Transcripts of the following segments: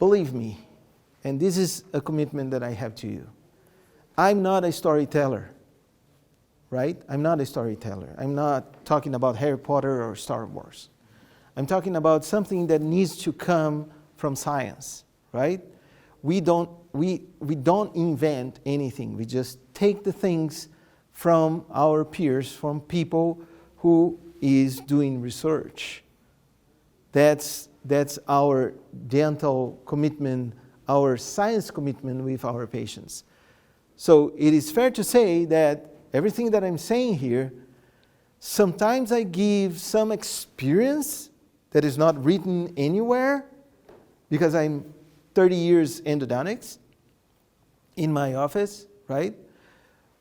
believe me, and this is a commitment that I have to you. I'm not a storyteller, right? I'm not a storyteller. I'm not talking about Harry Potter or Star Wars. I'm talking about something that needs to come from science, right? We don't invent anything. We just take the things from our peers, from people who is doing research. That's our dental commitment, our science commitment with our patients. So it is fair to say that everything that I'm saying here, sometimes I give some experience that is not written anywhere because I'm 30 years endodontics in my office, right?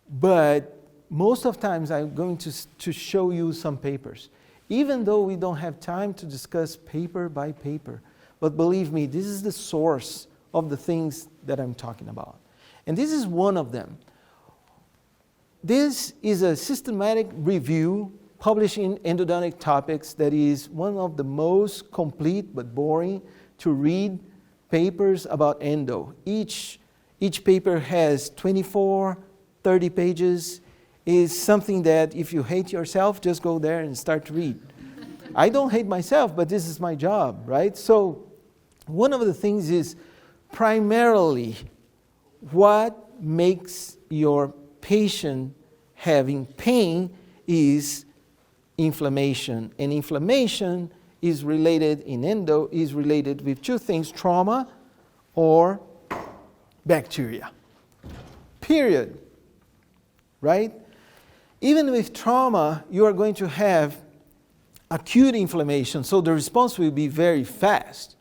But most of the times I'm going to show you some papers, even though we don't have time to discuss paper by paper. But believe me, this is the source of the things that I'm talking about. And this is one of them. This is a systematic review published in Endodontic Topics that is one of the most complete but boring to read papers about endo. Each paper has 24, 30 pages. Is something that if you hate yourself, just go there and start to read. I don't hate myself, but this is my job, right? So one of the things is primarily what makes your patient having pain is inflammation. And inflammation is related in endo, is related with two things, trauma or bacteria. Period. Right? Even with trauma, you are going to have acute inflammation, so the response will be very fast.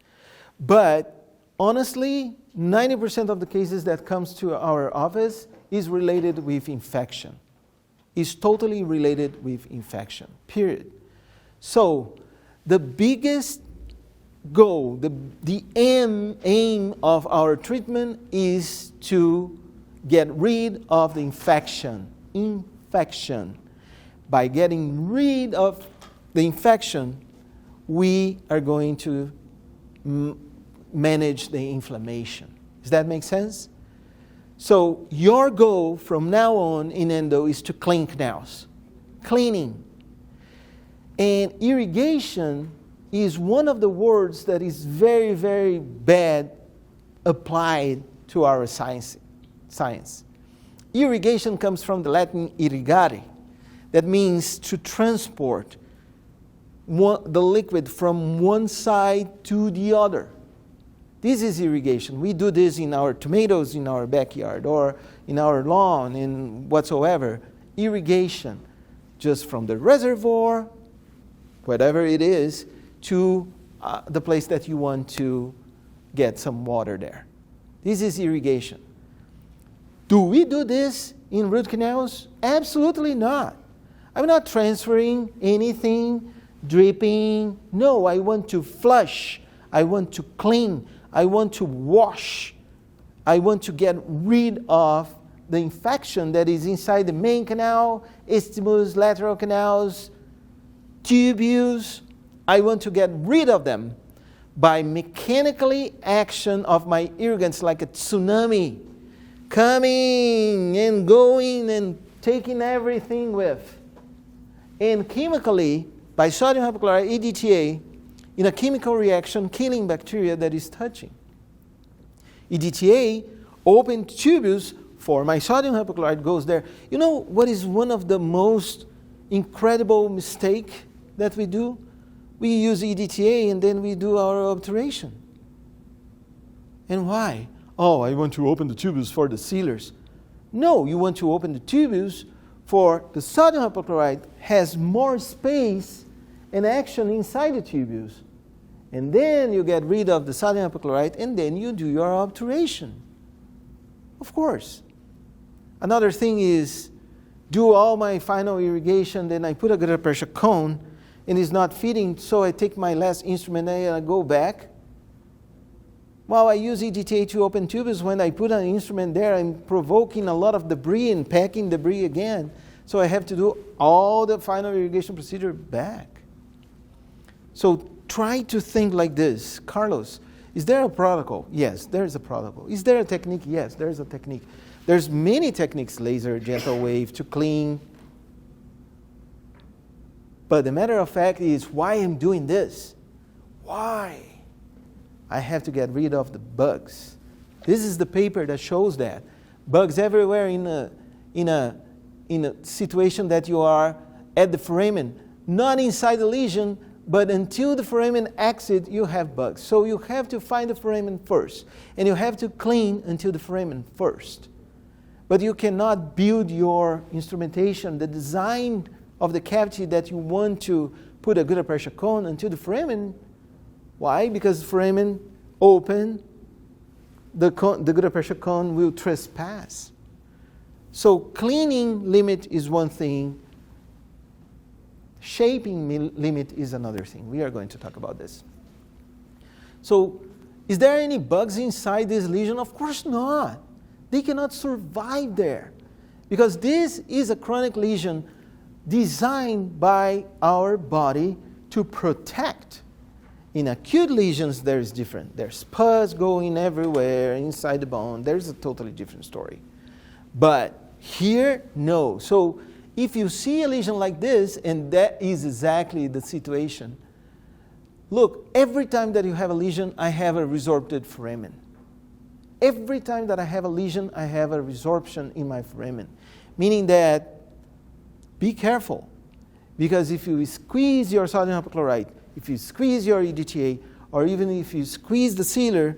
But honestly, 90% of the cases that comes to our office is related with infection. Is totally related with infection, period. So the biggest goal, the aim of our treatment is to get rid of the infection. By getting rid of the infection, we are going to manage the inflammation. Does that make sense? So your goal from now on in endo is to clean canals. Cleaning. And irrigation is one of the words that is very, very bad applied to our science. Irrigation comes from the Latin irrigare. That means to transport the liquid from one side to the other. This is irrigation. We do this in our tomatoes in our backyard or in our lawn and whatsoever. Irrigation, just from the reservoir, whatever it is, to the place that you want to get some water there. This is irrigation. Do we do this in root canals? Absolutely not. I'm not transferring anything, dripping. No, I want to flush. I want to clean. I want to wash. I want to get rid of the infection that is inside the main canal, isthmus, lateral canals, tubules. I want to get rid of them by mechanically action of my irrigants like a tsunami, coming and going and taking everything with. And chemically, by sodium hypochlorite, EDTA, in a chemical reaction, killing bacteria that is touching. EDTA, open tubules for my sodium hypochlorite goes there. You know what is one of the most incredible mistake that we do? We use EDTA and then we do our obturation. And why? Oh, I want to open the tubules for the sealers. No, you want to open the tubules for the sodium hypochlorite has more space and action inside the tubules. And then you get rid of the sodium hypochlorite and then you do your obturation. Of course. Another thing is do all my final irrigation, then I put a gutta pressure cone and it's not fitting, so I take my last instrument and I go back. While I use EDTA to open tubules, when I put an instrument there, I'm provoking a lot of debris and packing debris again. So I have to do all the final irrigation procedure back. So try to think like this. Carlos, Is there a protocol? Yes, there is a protocol. Is there a technique? Yes, there is a technique. There's many techniques, laser, gentle wave, to clean. But the matter of fact is, why I'm doing this? Why? I have to get rid of the bugs. This is the paper that shows that. Bugs everywhere in a situation that you are at the foramen, not inside the lesion, but until the foramen exit, you have bugs. So you have to find the foramen first, and you have to clean until the foramen first. But you cannot build your instrumentation, the design of the cavity that you want to put a good pressure cone until the foramen. Why? Because the foramen open, the good pressure cone will trespass. So cleaning limit is one thing. Shaping limit is another thing. We are going to talk about this. So is there any bugs inside this lesion? Of course not. They cannot survive there, because this is a chronic lesion designed by our body to protect. In acute lesions, there is different. There's pus going everywhere inside the bone. There's a totally different story. But here, no. So if you see a lesion like this, and that is exactly the situation, look, every time that you have a lesion, I have a resorpted foramen. Every time that I have a lesion, I have a resorption in my foramen. Meaning that, be careful. Because if you squeeze your sodium hypochlorite, if you squeeze your EDTA, or even if you squeeze the sealer,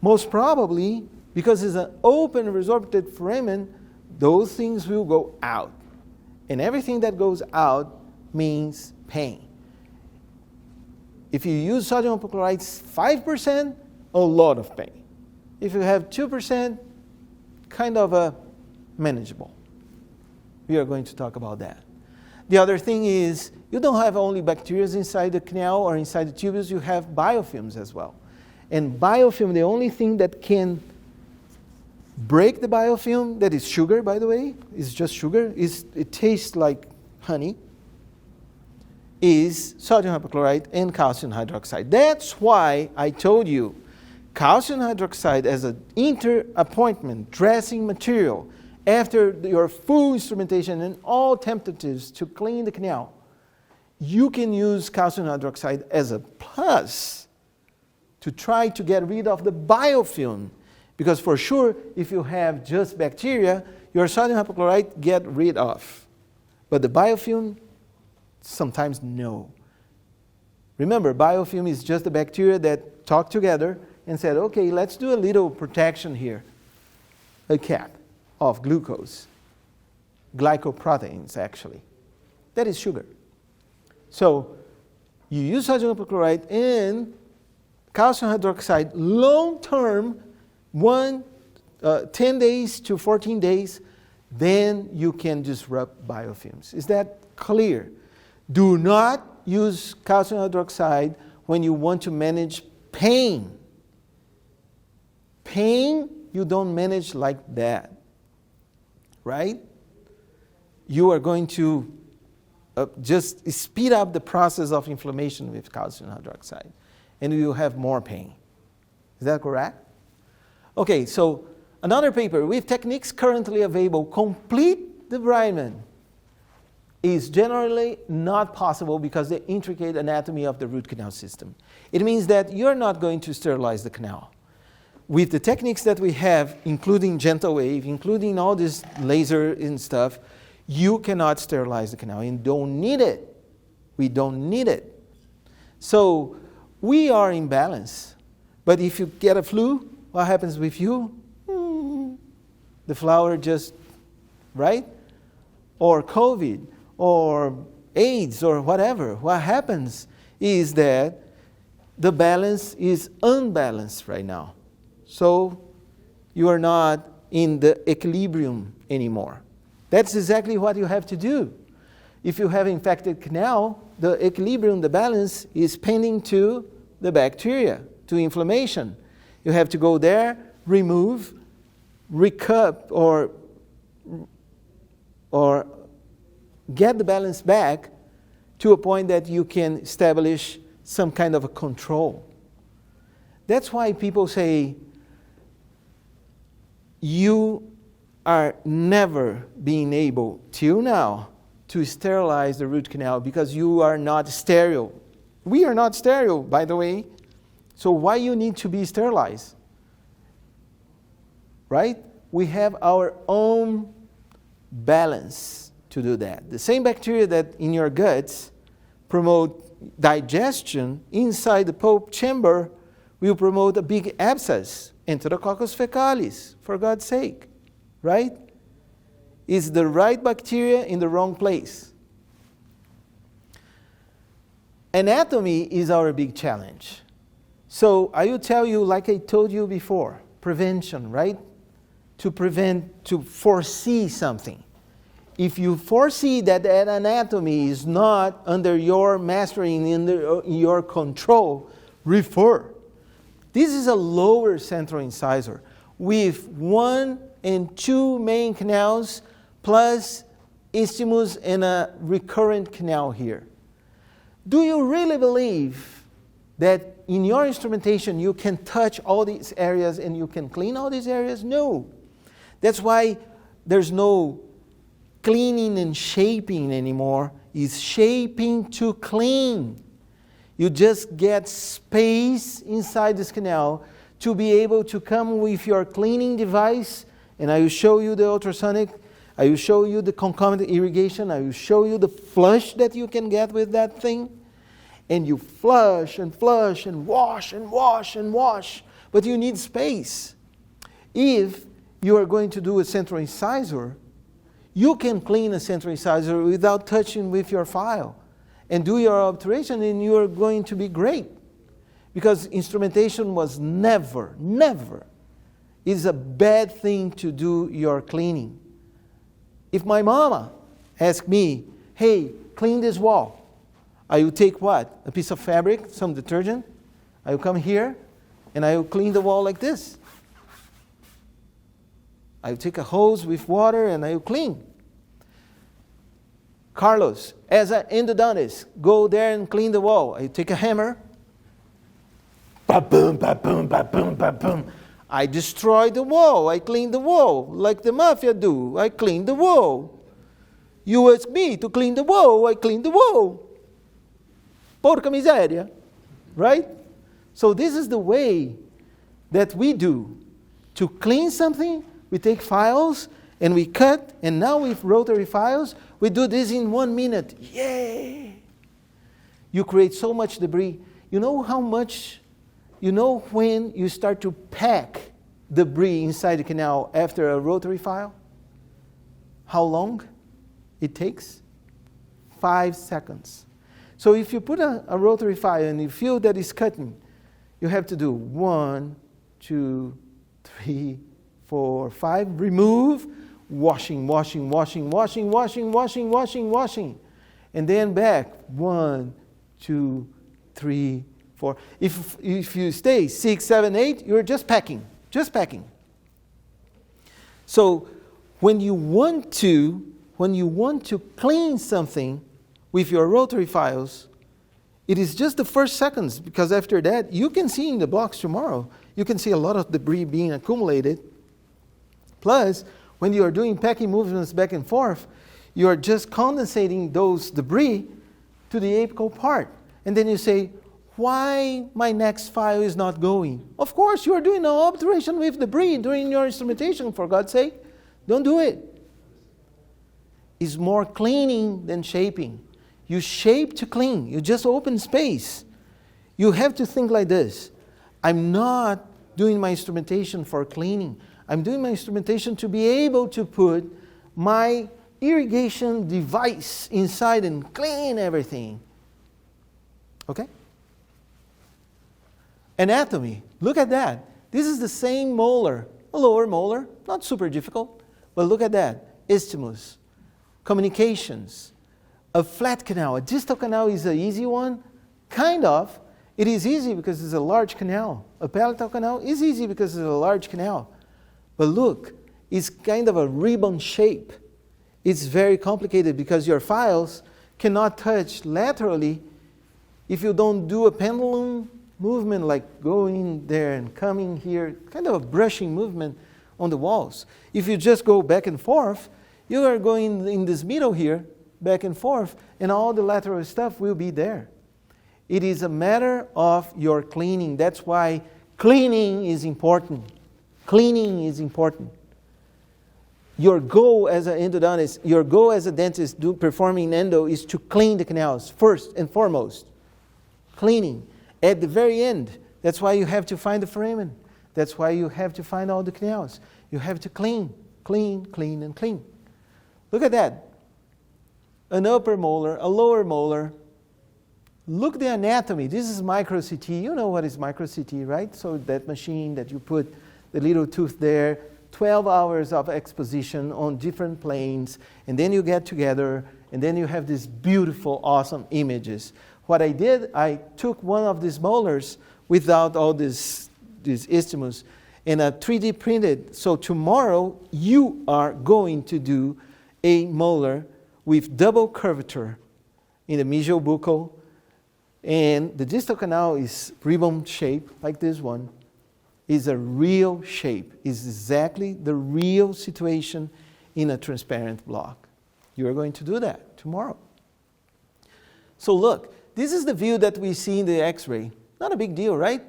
most probably, because it's an open resorpted foramen, those things will go out. And everything that goes out means pain. If you use sodium hypochlorite 5%, a lot of pain. If you have 2%, kind of manageable. We are going to talk about that. The other thing is, you don't have only bacteria inside the canal or inside the tubules, you have biofilms as well. And biofilm, the only thing that can break the biofilm, that is sugar, by the way, is just sugar, it tastes like honey, is sodium hypochlorite and calcium hydroxide. That's why I told you calcium hydroxide as an inter-appointment dressing material after your full instrumentation and all tentatives to clean the canal. You can use calcium hydroxide as a plus to try to get rid of the biofilm. Because for sure, if you have just bacteria, your sodium hypochlorite get rid of. But the biofilm, sometimes no. Remember, biofilm is just the bacteria that talk together and said, okay, let's do a little protection here. A cap of glucose, glycoproteins actually. That is sugar. So you use sodium hypochlorite and calcium hydroxide long-term, 10 days to 14 days, then you can disrupt biofilms. Is that clear? Do not use calcium hydroxide when you want to manage pain. Pain, you don't manage like that, right? You are going to just speed up the process of inflammation with calcium hydroxide, and you will have more pain. Is that correct? Okay, so another paper, with techniques currently available, complete debridement is generally not possible because of the intricate anatomy of the root canal system. It means that you're not going to sterilize the canal. With the techniques that we have, including gentle wave, including all this laser and stuff, you cannot sterilize the canal and don't need it. We don't need it. So we are in balance. But if you get a flu, what happens with you? The flower just, right? Or COVID, or AIDS, or whatever. What happens is that the balance is unbalanced right now. So you are not in the equilibrium anymore. That's exactly what you have to do. If you have infected canal, the equilibrium, the balance is pending to the bacteria, to inflammation. You have to go there, remove, recup, or get the balance back to a point that you can establish some kind of a control. That's why people say, you are never being able, till now, to sterilize the root canal because you are not sterile. We are not sterile, by the way. So why you need to be sterilized? Right? We have our own balance to do that. The same bacteria that in your guts promote digestion inside the pulp chamber will promote a big abscess, Enterococcus fecalis, for God's sake. Right? Is the right bacteria in the wrong place. Anatomy is our big challenge. So I will tell you, like I told you before, prevention, right? To prevent, to foresee something. If you foresee that that anatomy is not under your mastering, in your control, refer. This is a lower central incisor with 1 and 2 main canals plus isthmus and a recurrent canal here. Do you really believe that in your instrumentation you can touch all these areas and you can clean all these areas? No. That's why there's no cleaning and shaping anymore. It's shaping to clean. You just get space inside this canal to be able to come with your cleaning device, and I will show you the ultrasonic, I will show you the concomitant irrigation, I will show you the flush that you can get with that thing. And you flush and flush and wash and wash and wash. But you need space. If you are going to do a central incisor, you can clean a central incisor without touching with your file. And do your obturation and you are going to be great. Because instrumentation was never is a bad thing to do your cleaning. If my mama asked me, hey, clean this wall, I will take what? A piece of fabric, some detergent. I will come here and I will clean the wall like this. I will take a hose with water and I will clean. Carlos, as an endodontist, go there and clean the wall. I take a hammer. Ba-boom, ba-boom, ba-boom, ba-boom. I destroy the wall. I clean the wall like the mafia do. I clean the wall. You ask me to clean the wall. I clean the wall. Porca miseria, right? So this is the way that we do. To clean something, we take files and we cut, and now with rotary files, we do this in 1 minute. Yay! You create so much debris. You know how much, you know when you start to pack debris inside the canal after a rotary file? How long it takes? 5 seconds. So if you put a rotary file and you feel that it's cutting, you have to do 1, 2, 3, 4, 5. Remove, washing, washing, washing, washing, washing, washing, washing, washing. And then back. 1, 2, 3, 4. If you stay 6, 7, 8, you're just packing. Just packing. So when you want to clean something with your rotary files, it is just the first seconds, because after that, you can see in the blocks tomorrow, you can see a lot of debris being accumulated. Plus, when you are doing packing movements back and forth, you are just condensating those debris to the apical part. And then you say, why my next file is not going? Of course, you are doing an obturation with debris during your instrumentation, for God's sake. Don't do it. It's more cleaning than shaping. You shape to clean. You just open space. You have to think like this. I'm not doing my instrumentation for cleaning. I'm doing my instrumentation to be able to put my irrigation device inside and clean everything. Okay? Anatomy. Look at that. This is the same molar, a lower molar, not super difficult, but look at that. Isthmus, communications, a flat canal. A distal canal is an easy one, kind of. It is easy because it's a large canal. A palatal canal is easy because it's a large canal. But look, it's kind of a ribbon shape. It's very complicated because your files cannot touch laterally if you don't do a pendulum movement like going there and coming here, kind of a brushing movement on the walls. If you just go back and forth, you are going in this middle here, back and forth, and all the lateral stuff will be there. It is a matter of your cleaning. That's why cleaning is important. Cleaning is important. Your goal as an endodontist, your goal as a dentist performing endo is to clean the canals first and foremost. Cleaning. At the very end, that's why you have to find the foramen. That's why you have to find all the canals. You have to clean, clean, clean, and clean. Look at that. An upper molar, a lower molar. Look at the anatomy. This is micro CT. You know what is micro CT, right? So that machine that you put the little tooth there, 12 hours of exposition on different planes, and then you get together, and then you have these beautiful, awesome images. What I did, I took one of these molars without all these isthmus, and I 3D printed. So tomorrow, you are going to do a molar with double curvature in the mesial buccal, and the distal canal is ribbon shape, like this one. Is a real shape, is exactly the real situation in a transparent block. You are going to do that tomorrow. So look, this is the view that we see in the X-ray. Not a big deal, right?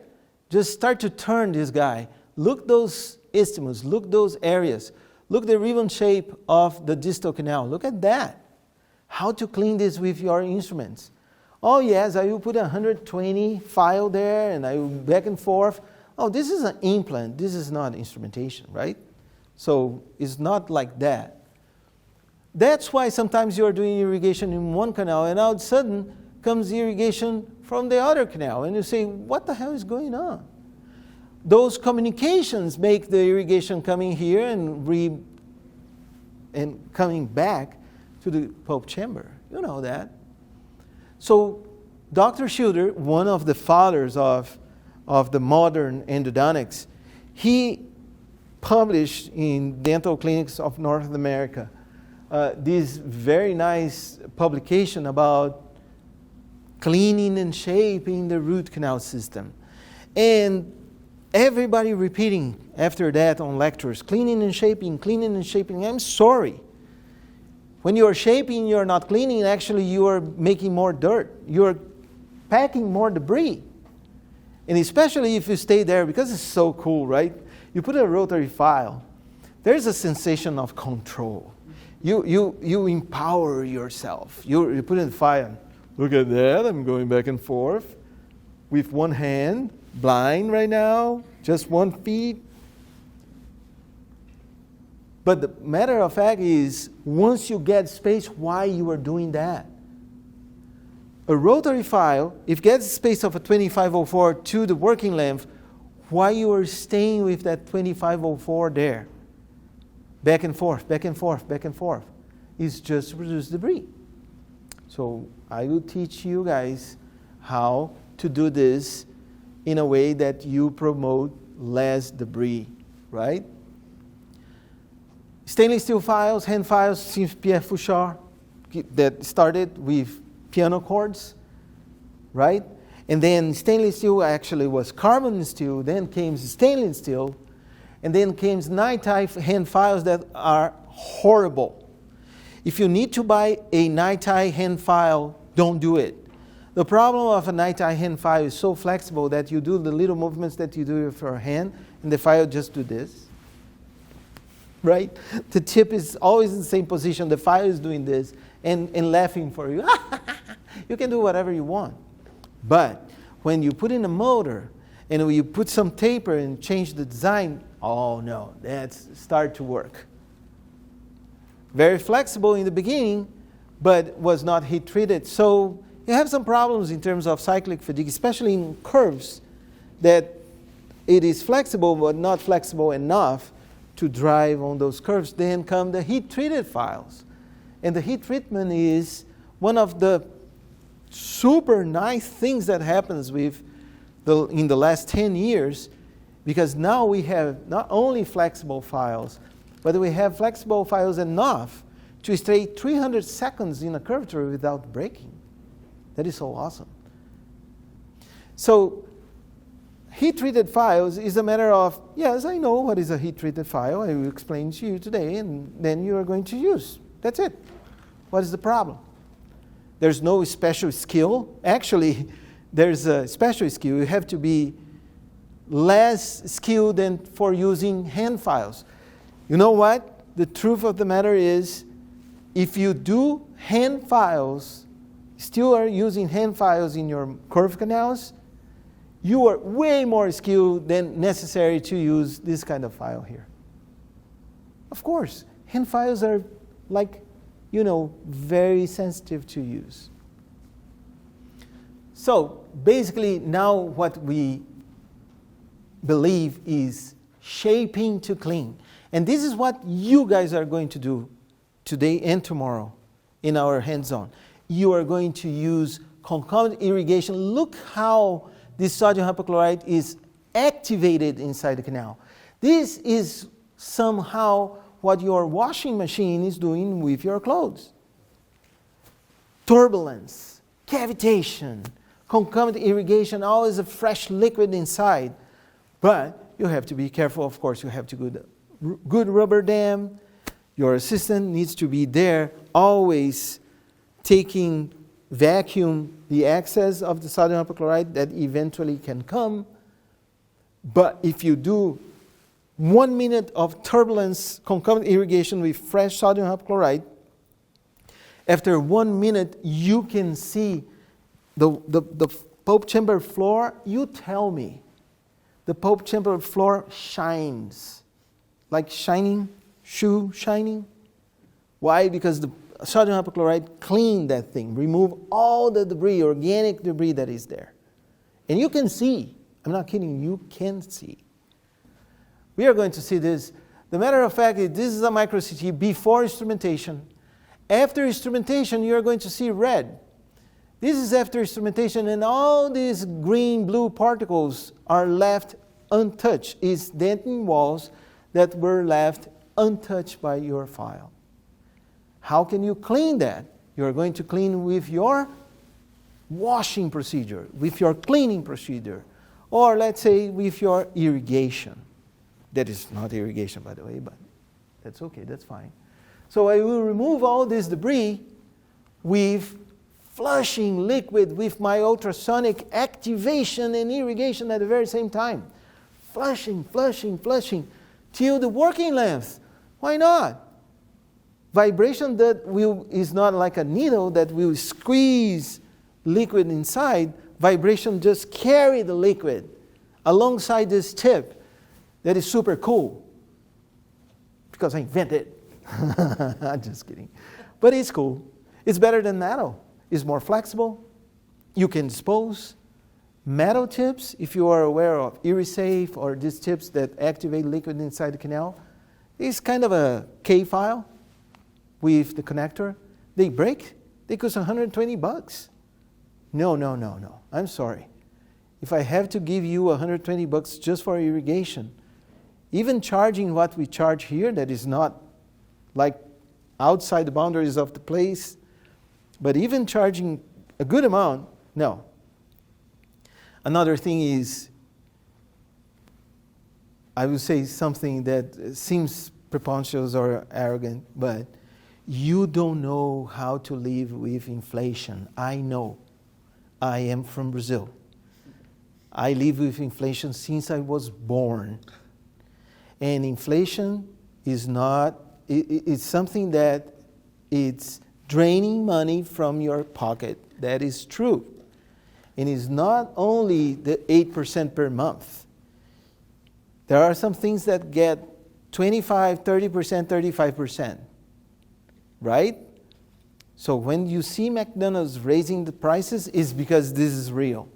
Just start to turn this guy. Look those isthmus, look those areas. Look the ribbon shape of the distal canal. Look at that. How to clean this with your instruments. Oh yes, I will put a 120 file there and I will back and forth. Oh, this is an implant. This is not instrumentation, right? So it's not like that. That's why sometimes you are doing irrigation in one canal and all of a sudden comes irrigation from the other canal. And you say, what the hell is going on? Those communications make the irrigation coming here and coming back to the pulp chamber. You know that. So Dr. Schilder, one of the fathers of the modern endodontics, he published in Dental Clinics of North America this very nice publication about cleaning and shaping the root canal system. And everybody repeating after that on lectures, cleaning and shaping, cleaning and shaping. I'm sorry. When you are shaping, you are not cleaning. Actually, you are making more dirt. You are packing more debris. And especially if you stay there, because it's so cool, right? You put a rotary file. There's a sensation of control. You empower yourself. You put in the file. Look at that. I'm going back and forth with one hand, blind right now, just 1 feet. But the matter of fact is, once you get space, why you are doing that? A rotary file, if it gets a space of a 2504 to the working length, why you are staying with that 2504 there? Back and forth, back and forth, back and forth. It's just to reduce debris. So I will teach you guys how to do this in a way that you promote less debris, right? Stainless steel files, hand files, since Pierre Fouchard, that started with piano chords, right? And then stainless steel actually was carbon steel, then came stainless steel, and then came night-tie hand files that are horrible. If you need to buy a night-tie hand file, don't do it. The problem of a night-tie hand file is so flexible that you do the little movements that you do with your hand, and the file just do this, right? The tip is always in the same position, the file is doing this, and laughing for you. You can do whatever you want. But when you put in a motor, and when you put some taper and change the design, oh no, that's start to work. Very flexible in the beginning, but was not heat treated. So you have some problems in terms of cyclic fatigue, especially in curves, that it is flexible but not flexible enough to drive on those curves. Then come the heat treated files. And the heat treatment is one of the super nice things that happens with in the last 10 years, because now we have not only flexible files, but we have flexible files enough to stay 300 seconds in a curvature without breaking. That is so awesome. So heat-treated files is a matter of, yes, I know what is a heat-treated file. I will explain to you today, and then you are going to use. That's it. What is the problem? There's no special skill. Actually, there's a special skill. You have to be less skilled than for using hand files. You know what? The truth of the matter is, if you do hand files, still are using hand files in your curved canals, you are way more skilled than necessary to use this kind of file here. Of course, hand files are like, very sensitive to use. So basically now what we believe is shaping to clean. And this is what you guys are going to do today and tomorrow in our hands-on. You are going to use concomitant irrigation. Look how this sodium hypochlorite is activated inside the canal. This is somehow what your washing machine is doing with your clothes. Turbulence, cavitation, concomitant irrigation, always a fresh liquid inside. But you have to be careful, of course. You have to good rubber dam. Your assistant needs to be there, always taking vacuum the excess of the sodium hypochlorite that eventually can come. But if you do 1 minute of turbulence concomitant irrigation with fresh sodium hypochlorite, after 1 minute you can see the pulp chamber floor. You tell me, the pulp chamber floor shines, like shining, shoe shining. Why? Because the sodium hypochlorite cleaned that thing, remove all the debris, organic debris that is there. And you can see, I'm not kidding, you can see. We are going to see this. The matter of fact is this is a micro CT before instrumentation. After instrumentation, you are going to see red. This is after instrumentation, and all these green, blue particles are left untouched. It's dentin walls that were left untouched by your file. How can you clean that? You're going to clean with your washing procedure, with your cleaning procedure, or let's say with your irrigation. That is not irrigation, by the way, but that's okay, that's fine. So I will remove all this debris with flushing liquid with my ultrasonic activation and irrigation at the very same time. Flushing, flushing, flushing, till the working length. Why not? Vibration that is not like a needle that will squeeze liquid inside. Vibration just carry the liquid alongside this tip. That is super cool. Because I invented it. I'm just kidding. But it's cool. It's better than metal. It's more flexible. You can dispose. Metal tips, if you are aware of IriSafe or these tips that activate liquid inside the canal, it's kind of a K file with the connector. They break. They cost $120. No. I'm sorry. If I have to give you $120 just for irrigation, even charging what we charge here, that is not like outside the boundaries of the place, but even charging a good amount, no. Another thing is, I will say something that seems preposterous or arrogant, but you don't know how to live with inflation. I know. I am from Brazil. I live with inflation since I was born. And inflation is not, it's something that it's draining money from your pocket. That is true. And it's not only the 8% per month. There are some things that get 25, 30%, 35%. Right? So when you see McDonald's raising the prices, it's because this is real.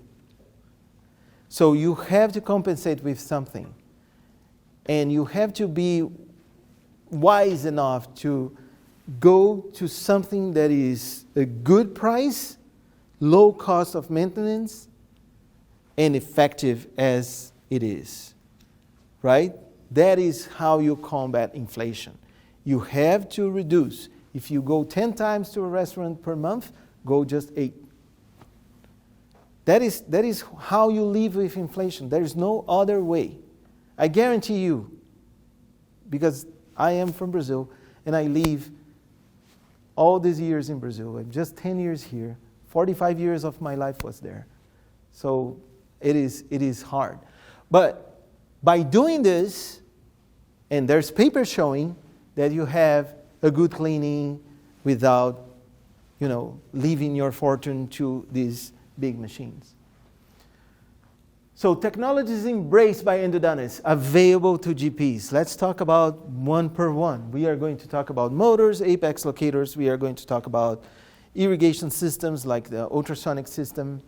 So you have to compensate with something. And you have to be wise enough to go to something that is a good price, low cost of maintenance, and effective as it is. Right? That is how you combat inflation. You have to reduce. If you go 10 times to a restaurant per month, go just 8. That is how you live with inflation. There is no other way. I guarantee you, because I am from Brazil and I live all these years in Brazil. I'm just 10 years here. 45 years of my life was there. So it is hard. But by doing this, and there's papers showing that you have a good cleaning without, leaving your fortune to these big machines. So technology is embraced by endodontists, available to GPs. Let's talk about one per one. We are going to talk about motors, apex locators. We are going to talk about irrigation systems like the ultrasonic system.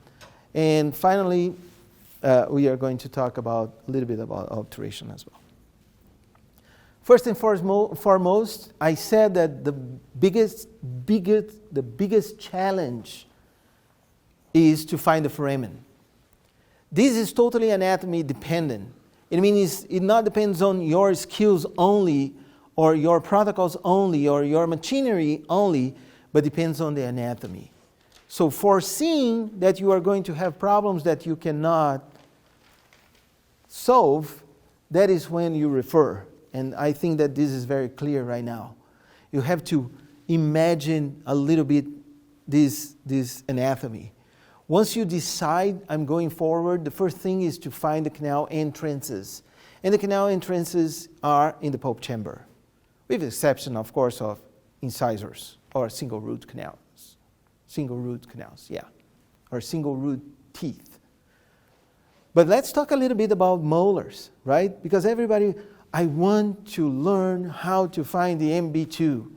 And finally, we are going to talk a little bit about obturation as well. First and foremost, I said that the biggest challenge is to find the foramen. This is totally anatomy dependent. It means it not depends on your skills only, or your protocols only, or your machinery only, but depends on the anatomy. So foreseeing that you are going to have problems that you cannot solve, that is when you refer. And I think that this is very clear right now. You have to imagine a little bit this anatomy. Once you decide I'm going forward, the first thing is to find the canal entrances. And the canal entrances are in the pulp chamber, with the exception, of course, of incisors or single root canals. Single root canals, yeah, or single root teeth. But let's talk a little bit about molars, right? Because everybody, I want to learn how to find the MB2.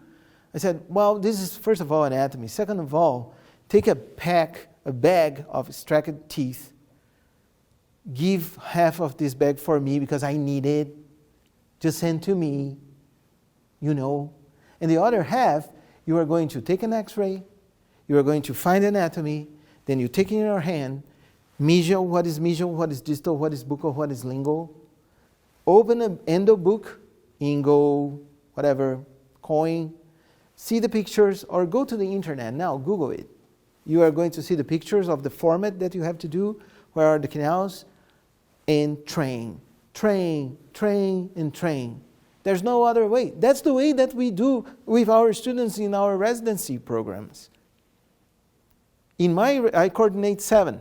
I said, well, this is first of all anatomy. Second of all, take a bag of extracted teeth. Give half of this bag for me because I need it. Just send to me, And the other half, you are going to take an x-ray. You are going to find anatomy. Then you take it in your hand. Mesial, what is distal, what is buccal, what is lingual. Open an endo book, Ingo, whatever, coin. See the pictures or go to the internet now, Google it. You are going to see the pictures of the format that you have to do, where are the canals, and train. There's no other way. That's the way that we do with our students in our residency programs. I coordinate 7.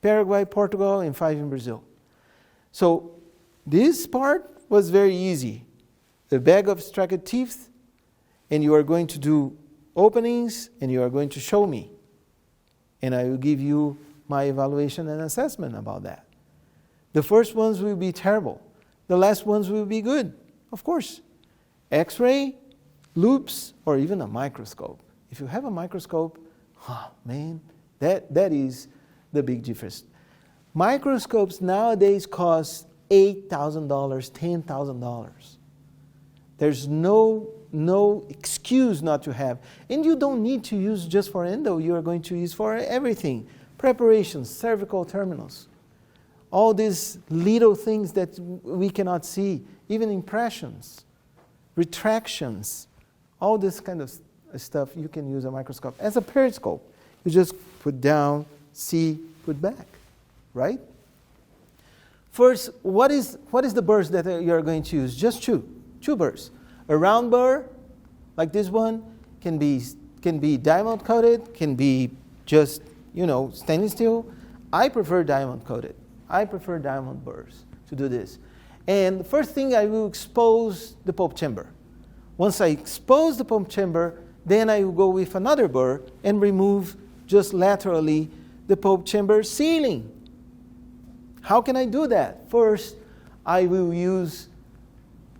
Paraguay, Portugal, and 5 in Brazil. So this part was very easy. A bag of extracted teeth, and you are going to do openings, and you are going to show me. And I will give you my evaluation and assessment about that. The first ones will be terrible. The last ones will be good, of course. X-ray, loops, or even a microscope. If you have a microscope, man, that is the big difference. Microscopes nowadays cost $8,000, $10,000. There's no excuse not to have. And you don't need to use just for endo. You are going to use for everything. Preparations, cervical terminals. All these little things that we cannot see. Even impressions, retractions. All this kind of stuff you can use a microscope. As a periscope, you just put down, see, put back. Right? First, what is the burrs that you are going to use? Just two burrs. A round burr, like this one, can be diamond coated, can be just stainless steel. I prefer diamond coated. I prefer diamond burrs to do this. And the first thing, I will expose the pulp chamber. Once I expose the pulp chamber, then I will go with another burr and remove just laterally the pulp chamber ceiling. How can I do that? First, I will use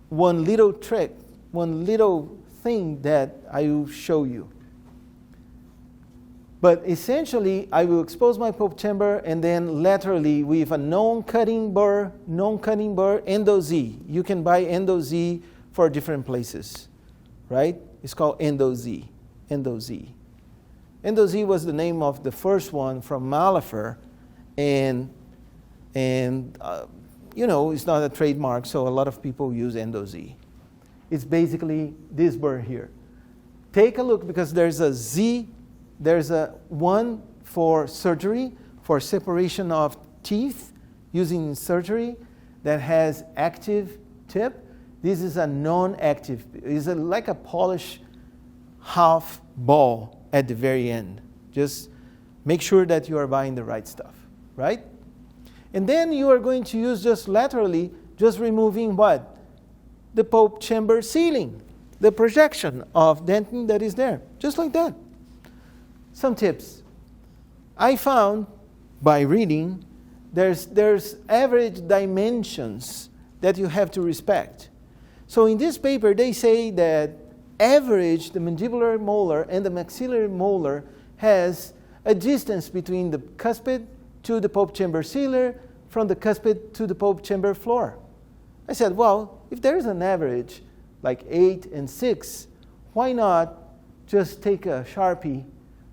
one little trick, one little thing that I will show you. But essentially, I will expose my pulp chamber and then laterally with a non-cutting burr, Endo Z. You can buy Endo Z for different places, right? It's called Endo Z. Endo Z was the name of the first one from Malafer, and it's not a trademark, so a lot of people use Endo Z. It's basically this burr here. Take a look, because there's a Z, there's a one for surgery, for separation of teeth using surgery that has active tip. This is a non-active. It's like a polished half ball at the very end. Just make sure that you are buying the right stuff, right? And then you are going to use just laterally, just removing what? The pulp chamber sealing, the projection of dentin that is there, just like that. Some tips. I found by reading there's average dimensions that you have to respect. So in this paper, they say that average, the mandibular molar and the maxillary molar has a distance between the cuspid to the pulp chamber sealer from the cuspid to the pulp chamber floor. I said, well, if there is an average, like 8 and 6, why not just take a Sharpie,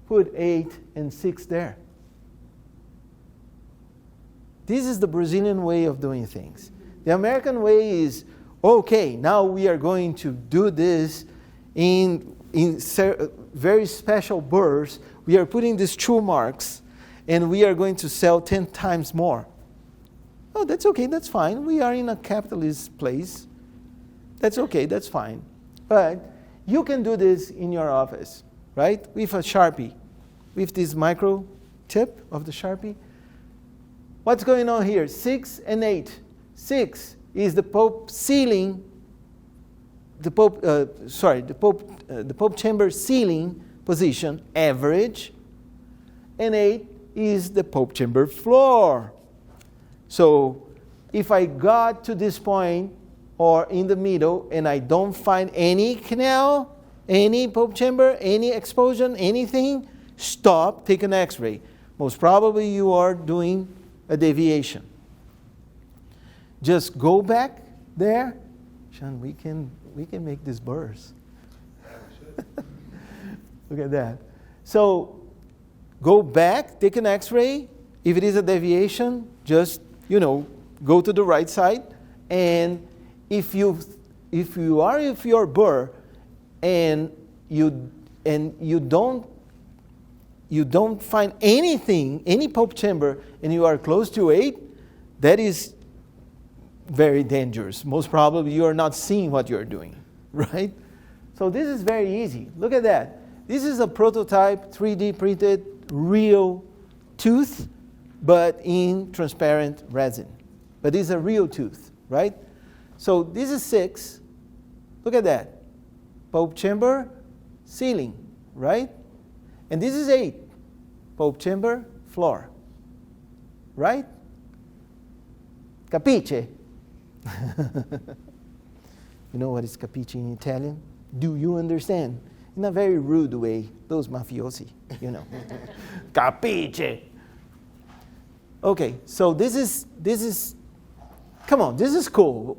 put 8 and 6 there? This is the Brazilian way of doing things. The American way is, okay, now we are going to do this in very special burrs. We are putting these true marks, and we are going to sell 10 times more. Oh, that's okay, that's fine. We are in a capitalist place. That's okay, that's fine. But you can do this in your office, right? With a Sharpie, with this micro tip of the Sharpie. What's going on here? 6 and 8. 6 is the pulp sealing, the pulp chamber sealing position, average, and 8 is the pulp chamber floor. So if I got to this point or in the middle and I don't find any canal, any pulp chamber, any explosion, anything, stop, take an x-ray. Most probably you are doing a deviation. Just go back there. Sean, we can make this burrs. Look at that. So go back, take an x-ray. If it is a deviation, just, go to the right side. And if you are with your burr and you don't find anything, any pulp chamber, and you are close to 8, that is very dangerous. Most probably you are not seeing what you are doing, right? So this is very easy. Look at that. This is a prototype 3D printed real tooth, but in transparent resin. But it's a real tooth, right? So this is 6. Look at that. Pulp chamber, sealing, right? And this is 8. Pulp chamber, floor. Right? Capiche? You know what is capiche in Italian? Do you understand? In a very rude way. Those mafiosi, Capiche? Okay, so this is, come on, this is cool.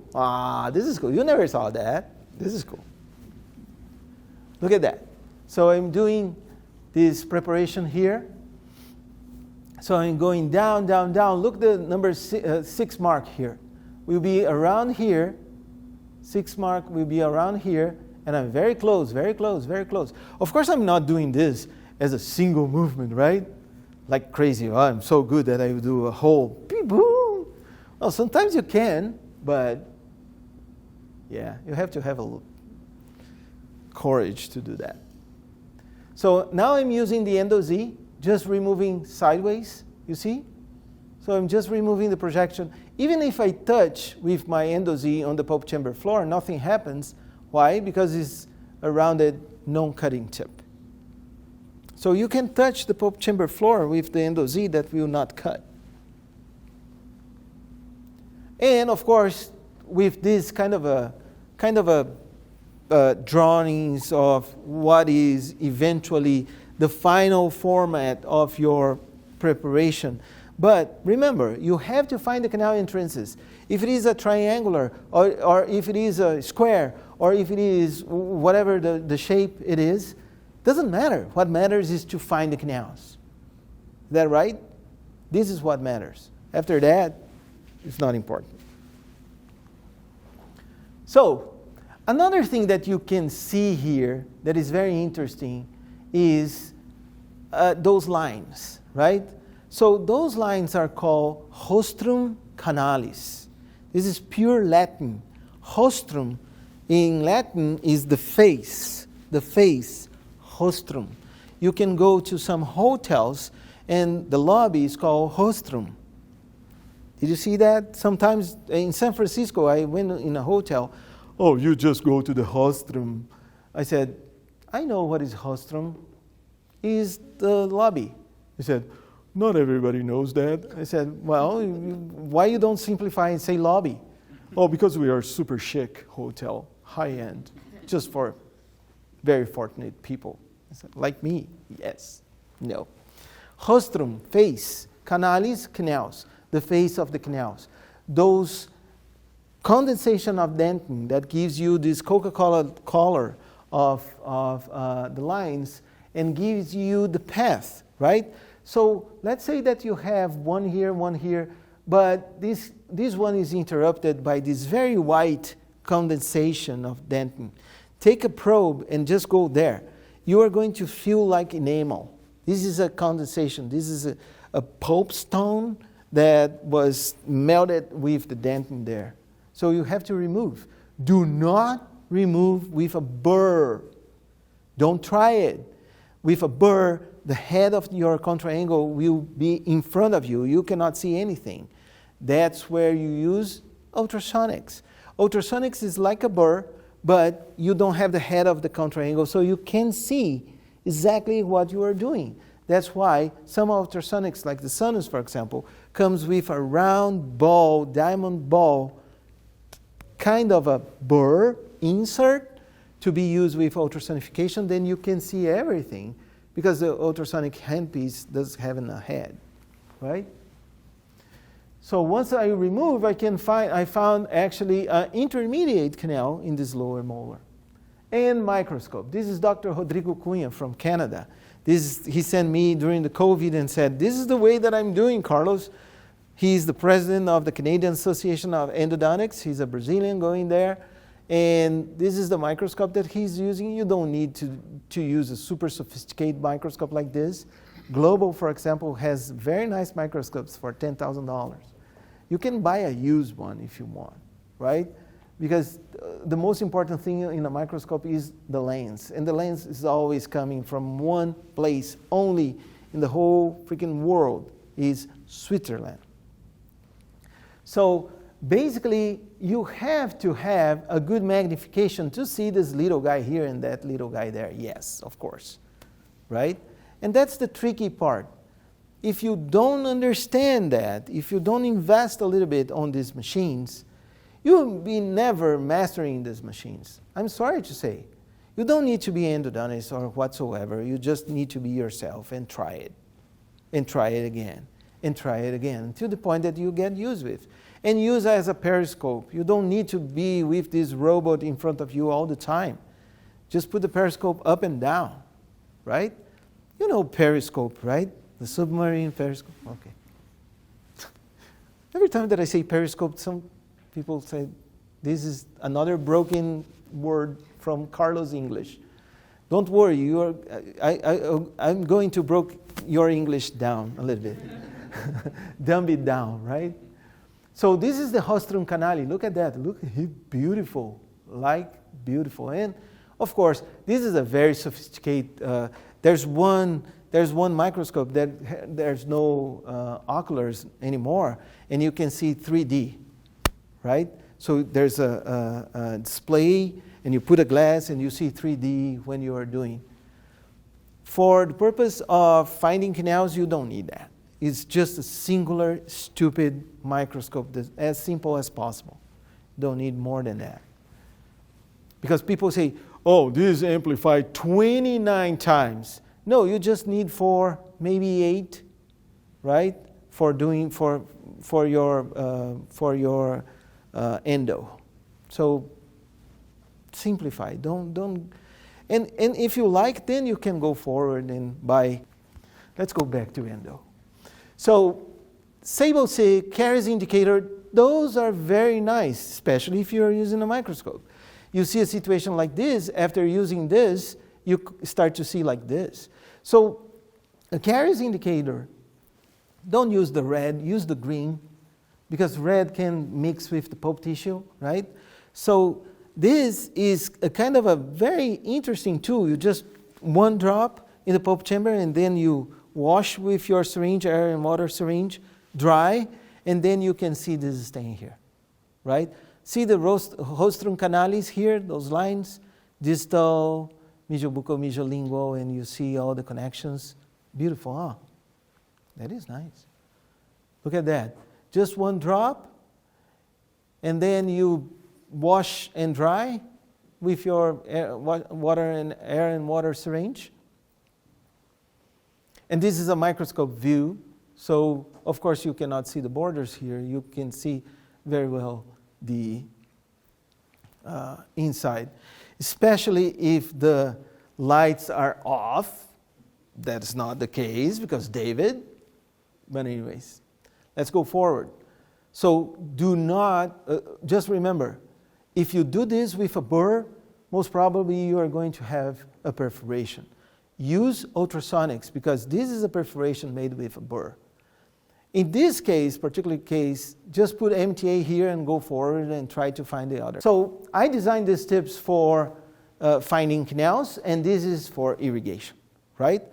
This is cool. You never saw that. This is cool. Look at that. So I'm doing this preparation here. So I'm going down, down, down. Look, the number 6 mark here. We'll be around here. 6 mark will be around here. And I'm very close, very close, very close. Of course, I'm not doing this as a single movement, right? Like crazy. Oh, I'm so good that I do a whole beep, boom. Well, sometimes you can, but yeah, you have to have a courage to do that. So now I'm using the Endo-Z, just removing sideways, you see? So I'm just removing the projection. Even if I touch with my Endo-Z on the pulp chamber floor, nothing happens. Why? Because it's a rounded, non-cutting tip. So you can touch the pulp chamber floor with the Endo-Z that will not cut. And of course, with this kind of a drawings of what is eventually the final format of your preparation. But remember, you have to find the canal entrances. If it is a triangular, or if it is a square, or if it is whatever the shape it is, doesn't matter. What matters is to find the canals. Is that right? This is what matters. After that, it's not important. So, another thing that you can see here that is very interesting is those lines, right? So those lines are called rostrum canalis. This is pure Latin. Rostrum in Latin is the face, rostrum. You can go to some hotels and the lobby is called rostrum. Did you see that? Sometimes in San Francisco, I went in a hotel. Oh, you just go to the rostrum. I said, I know what is rostrum. It's the lobby. He said, not everybody knows that. I said, well, why you don't simplify and say lobby? Oh, because we are super chic hotel, high end, just for very fortunate people. I said, like me, yes, no. Rostrum, face, canalis, canals, the face of the canals. Those condensation of dentin that gives you this Coca-Cola color of the lines and gives you the path, right? So let's say that you have one here, but this one is interrupted by this very white condensation of dentin. Take a probe and just go there. You are going to feel like enamel. This is a condensation. This is a pulp stone that was melted with the dentin there. So you have to remove. Do not remove with a burr. Don't try it. With a burr, the head of your contraangle will be in front of you. You cannot see anything. That's where you use ultrasonics. Ultrasonics is like a burr, but you don't have the head of the contraangle, so you can see exactly what you are doing. That's why some ultrasonics, like the Sonus, for example, comes with a round ball, diamond ball, kind of a burr insert to be used with ultrasonification. Then you can see everything because the ultrasonic handpiece does have a head, right? So once I remove, I found actually an intermediate canal in this lower molar. And microscope. This is Dr. Rodrigo Cunha from Canada. He sent me during the COVID and said, this is the way that I'm doing, Carlos. He's the president of the Canadian Association of Endodontics. He's a Brazilian going there. And this is the microscope that he's using. You don't need to use a super sophisticated microscope like this. Global, for example, has very nice microscopes for $10,000. You can buy a used one if you want, right? Because the most important thing in a microscope is the lens. And the lens is always coming from one place only in the whole freaking world is Switzerland. So basically, you have to have a good magnification to see this little guy here and that little guy there. Yes, of course, right? And that's the tricky part. If you don't understand that, if you don't invest a little bit on these machines, you will be never mastering these machines. I'm sorry to say. You don't need to be an endodontist or whatsoever. You just need to be yourself and try it. And try it again. And try it again. To the point that you get used with. And use as a periscope. You don't need to be with this robot in front of you all the time. Just put the periscope up and down. Right? You know periscope, right? The submarine periscope. Okay. Every time that I say periscope, some people say, this is another broken word from Carlos' English. Don't worry, I'm going to break your English down a little bit. Dumb it down, right? So this is the rostrum canali. Look at that. Look, he's beautiful. Like beautiful. And of course, this is a very sophisticated, there's one microscope that there's no oculars anymore, and you can see 3D. Right? So there's a display, and you put a glass, and you see 3D when you are doing. For the purpose of finding canals, you don't need that. It's just a singular, stupid microscope that's as simple as possible. You don't need more than that. Because people say, oh, this is amplified 29 times. No, you just need 4, maybe 8, right? For your endo. So simplify. Don't. And if you like, then you can go forward and buy. Let's go back to endo. So Sable-Sig, Caries indicator, those are very nice, especially if you're using a microscope. You see a situation like this, after using this, you start to see like this. So a Caries indicator Don't use the red, use the green, because red can mix with the pulp tissue, right? So this is a kind of a very interesting tool. You just one drop in the pulp chamber, and then you wash with your syringe, air and water syringe, dry, and then you can see this stain here, right? See the rostrum canalis here, those lines, distal, mediobuccal, mediolingual, and you see all the connections. Beautiful, huh? That is nice. Look at that. Just one drop, and then you wash and dry with your air and water syringe. And this is a microscope view, so of course you cannot see the borders here. You can see very well the inside, especially if the lights are off. That's not the case because David. But anyways, let's go forward. So do not, just remember, if you do this with a burr, most probably you are going to have a perforation. Use ultrasonics because this is a perforation made with a burr. In this case, particular case, just put MTA here and go forward and try to find the other. So I designed these tips for finding canals, and this is for irrigation, right?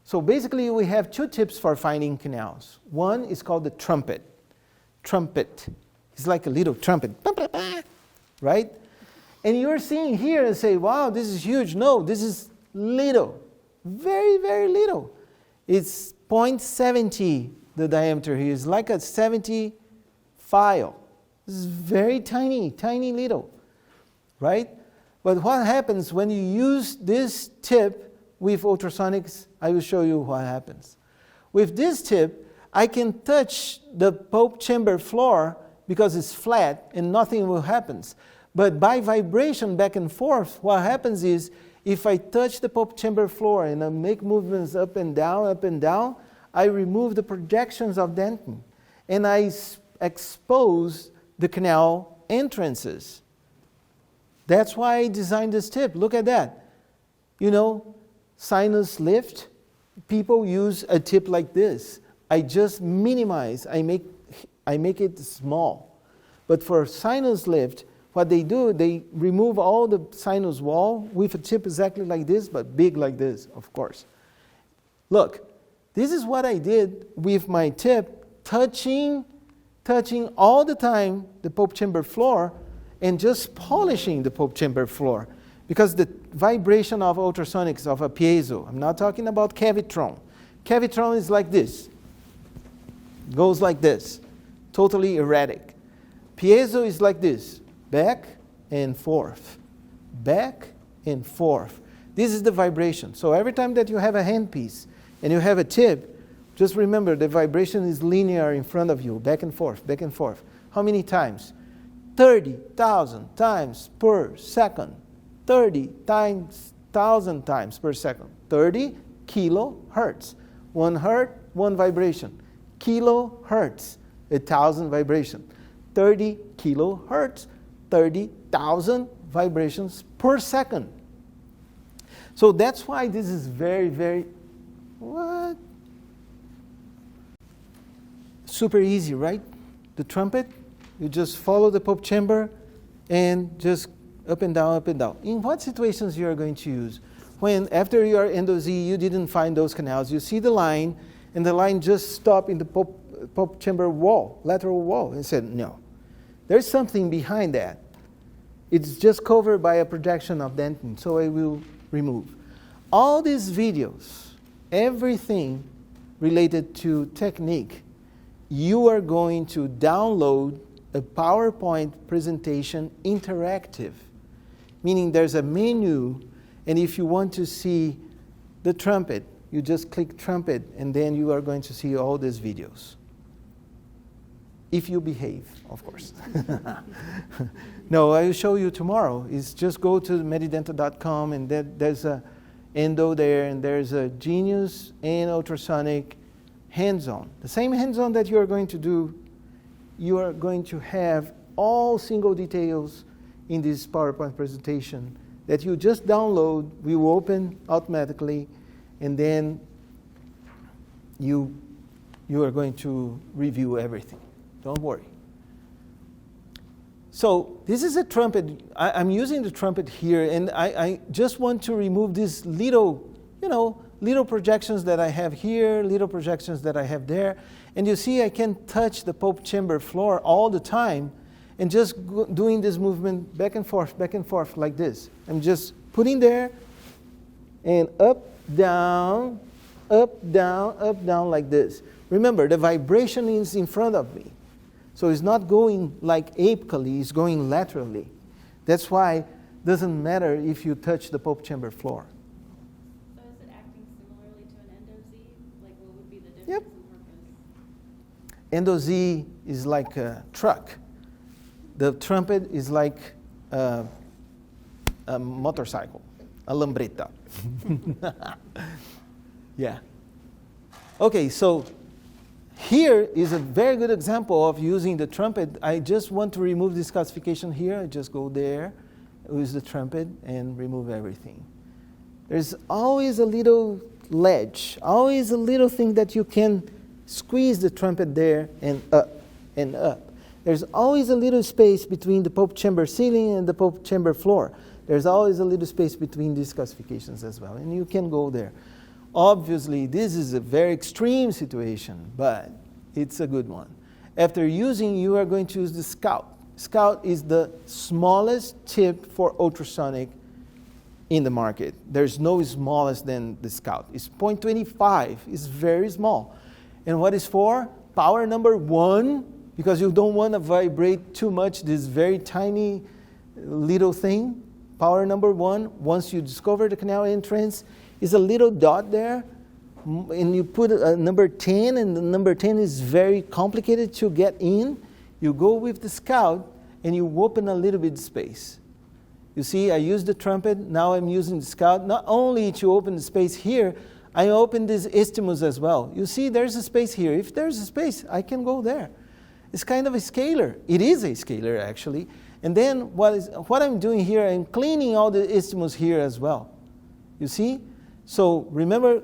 So basically we have two tips for finding canals. One is called the trumpet. Trumpet. It's like a little trumpet, right? And you're seeing here and say, wow, this is huge. No, this is little. Very, very little. It's 0.70, the diameter here. It's like a 70 file. This is very tiny, tiny little, right? But what happens when you use this tip with ultrasonics? I will show you what happens. With this tip, I can touch the pulp chamber floor because it's flat and nothing will happen. But by vibration back and forth, what happens is if I touch the pulp chamber floor and I make movements up and down, I remove the projections of dentin and I expose the canal entrances. That's why I designed this tip. Look at that. You know, sinus lift, people use a tip like this. I just minimize, I make it small. But for sinus lift, what they do, they remove all the sinus wall with a tip exactly like this, but big like this, of course. Look, this is what I did with my tip, touching all the time the pulp chamber floor and just polishing the pulp chamber floor. Because the vibration of ultrasonics of a piezo, I'm not talking about cavitron. Cavitron is like this. Goes like this. Totally erratic. Piezo is like this. Back and forth. Back and forth. This is the vibration. So every time that you have a handpiece and you have a tip, just remember the vibration is linear in front of you. Back and forth, back and forth. How many times? 30,000 times per second. 30 times, 1,000 times per second. 30 kilohertz. 1 hertz, 1 vibration. Kilohertz, 1,000 vibration. 30 kilohertz, 30,000 vibrations per second. So that's why this is very, very, super easy, right? The trumpet, you just follow the pulp chamber and just up and down, up and down. In what situations you are going to use? When after your endo-Z, you didn't find those canals, you see the line, and the line just stopped in the pulp chamber wall, lateral wall, and said, no. There's something behind that. It's just covered by a projection of dentin, so I will remove. All these videos, everything related to technique, you are going to download a PowerPoint presentation interactive, meaning there's a menu, and if you want to see the trumpet, you just click trumpet, and then you are going to see all these videos. If you behave, of course. No, I will show you tomorrow. It's just go to medidenta.com, and there's a endo there, and there's a Genius and ultrasonic hands-on. The same hands-on that you are going to do, you are going to have all single details in this PowerPoint presentation that you just download, we will open automatically, and then you you are going to review everything. Don't worry. So this is a trumpet. I'm using the trumpet here, and I just want to remove these little, little projections that I have here, little projections that I have there. And you see I can touch the pulp chamber floor all the time and just doing this movement back and forth like this. I'm just putting there and up, down, like this. Remember, the vibration is in front of me. So it's not going like apically, it's going laterally. That's why it doesn't matter if you touch the pulp chamber floor. So is it acting similarly to an endo-Z? Like what would be the difference Yep. in purpose? Endo-Z is like a truck. The trumpet is like a motorcycle, a lambreta. Yeah. Okay, so here is a very good example of using the trumpet. I just want to remove this calcification here. I just go there, use the trumpet, and remove everything. There's always a little ledge, always a little thing that you can squeeze the trumpet there and up and up. There's always a little space between the pulp chamber ceiling and the pulp chamber floor. There's always a little space between these calcifications as well, and you can go there. Obviously, this is a very extreme situation, but it's a good one. After using, you are going to use the Scout. Scout is the smallest tip for ultrasonic in the market. There's no smallest than the Scout. It's 0.25. It's very small. And what is for? Power number 1, because you don't want to vibrate too much this very tiny little thing. Power number 1, once you discover the canal entrance, is a little dot there, and you put a number 10, and the number 10 is very complicated to get in. You go with the Scout, and you open a little bit space. You see, I use the trumpet, now I'm using the Scout, not only to open the space here, I open this isthmus as well. You see, there's a space here. If there's a space, I can go there. It's kind of a scalar. It is a scalar, actually. And then what I'm doing here, I'm cleaning all the isthmus here as well. You see? So remember,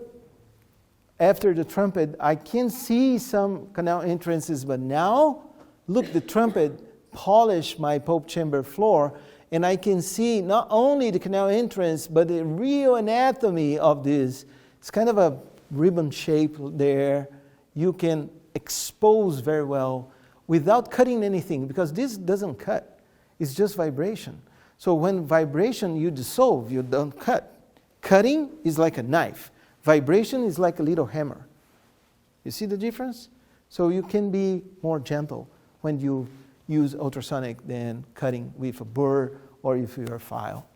after the trumpet, I can see some canal entrances, but now, look, the trumpet polished my pulp chamber floor, and I can see not only the canal entrance, but the real anatomy of this. It's kind of a ribbon shape there. You can expose very well without cutting anything, because this doesn't cut. It's just vibration. So when vibration, you dissolve, you don't cut. Cutting is like a knife. Vibration is like a little hammer. You see the difference? So you can be more gentle when you use ultrasonic than cutting with a burr or with your file.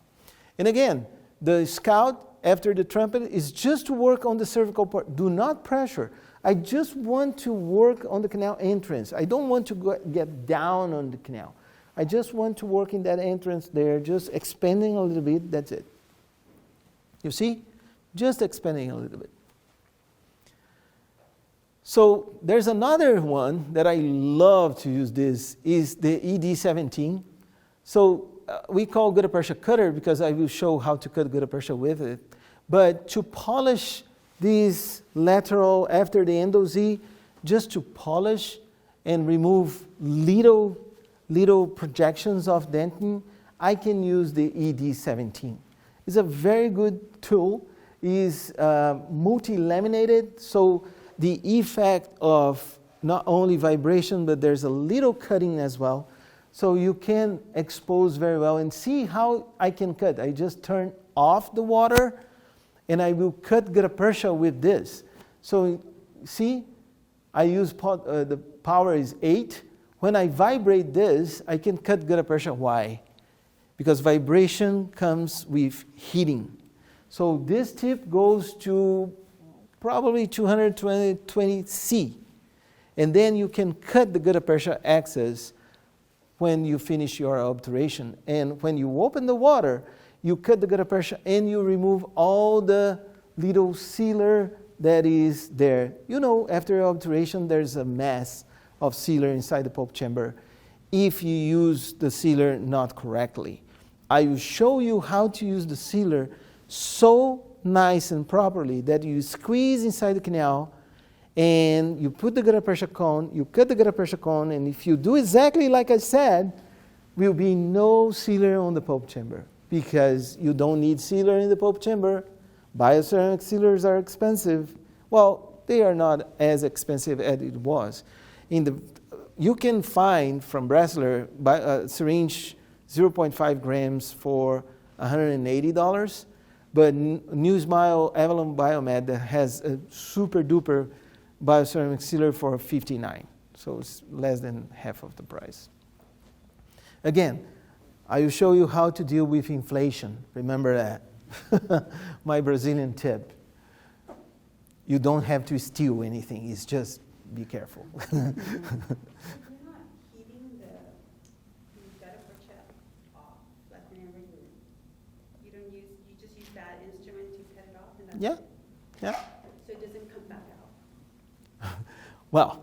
And again, the Scout after the trumpet is just to work on the cervical part. Do not pressure. I just want to work on the canal entrance. I don't want to get down on the canal. I just want to work in that entrance there, just expanding a little bit, that's it. You see? Just expanding a little bit. So there's another one that I love to use. This is the ED17. So we call gutta percha cutter because I will show how to cut gutta percha with it. But to polish these lateral after the endo-Z, just to polish and remove little projections of dentin, I can use the ED17. It's a very good tool. It's multi-laminated, so the effect of not only vibration, but there's a little cutting as well. So you can expose very well and see how I can cut. I just turn off the water and I will cut gutta percha with this. So see, I use the power is 8. When I vibrate this, I can cut gutta percha. Why? Because vibration comes with heating. So this tip goes to probably 220 C. And then you can cut the gutta percha axis when you finish your obturation. And when you open the water, you cut the gutta percha and you remove all the little sealer that is there. You know, after obturation, there's a mass of sealer inside the pulp chamber if you use the sealer not correctly. I will show you how to use the sealer so nice and properly that you squeeze inside the canal and you put the gutta pressure cone, you cut the gutta pressure cone, and if you do exactly like I said, will be no sealer on the pulp chamber because you don't need sealer in the pulp chamber. Bioceramic sealers are expensive. Well, they are not as expensive as it was. You can find from Bressler syringe 0.5 grams for $180, but New Smile Avalon Biomed has a super duper bioceramic sealer for $59. So it's less than half of the price. Again, I will show you how to deal with inflation. Remember that. My Brazilian tip. You don't have to steal anything. It's just be careful. You're not heating the gutta pressure off, like whenever you just use that instrument to cut it off, and that's it? Yeah. So it doesn't come back out. Well,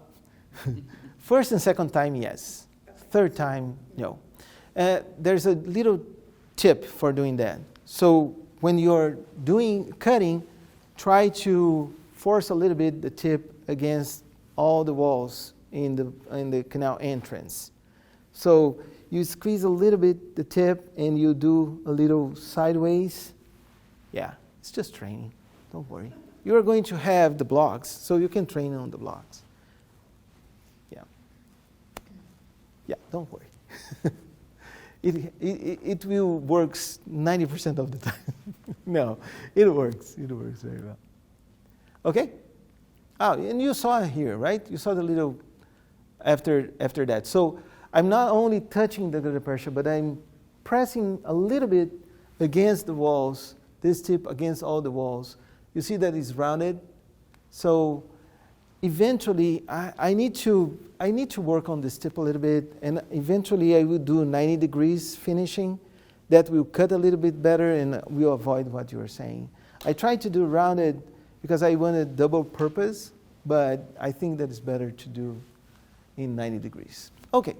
first and second time, yes. Okay. Third time, no. There's a little tip for doing that. So when you're cutting, try to force a little bit the tip against all the walls in the canal entrance. So you squeeze a little bit the tip and you do a little sideways. Yeah, it's just training. Don't worry. You are going to have the blocks, so you can train on the blocks. Yeah, don't worry. It will work 90% of the time. No, it works. It works very well. Okay? Oh, and you saw here, right? You saw the little after that. So I'm not only touching the gutta pressure, but I'm pressing a little bit against the walls, this tip against all the walls. You see that it's rounded? So eventually, I need to work on this tip a little bit, and eventually I will do 90 degrees finishing. That will cut a little bit better and will avoid what you were saying. I tried to do rounded because I wanted double purpose, but I think that it's better to do in 90 degrees. Okay,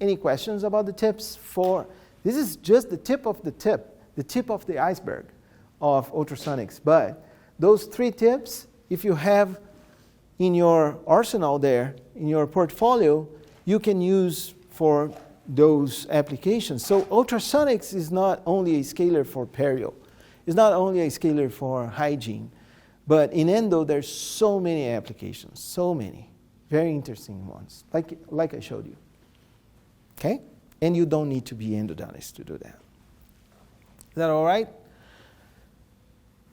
any questions about the tips? This is just the tip of the iceberg of ultrasonics, but those 3 tips, if you have in your arsenal there, in your portfolio, you can use for those applications. So ultrasonics is not only a scaler for perio. It's not only a scaler for hygiene. But in endo, there's so many applications, so many. Very interesting ones, like I showed you. Okay? And you don't need to be endodontist to do that. Is that all right?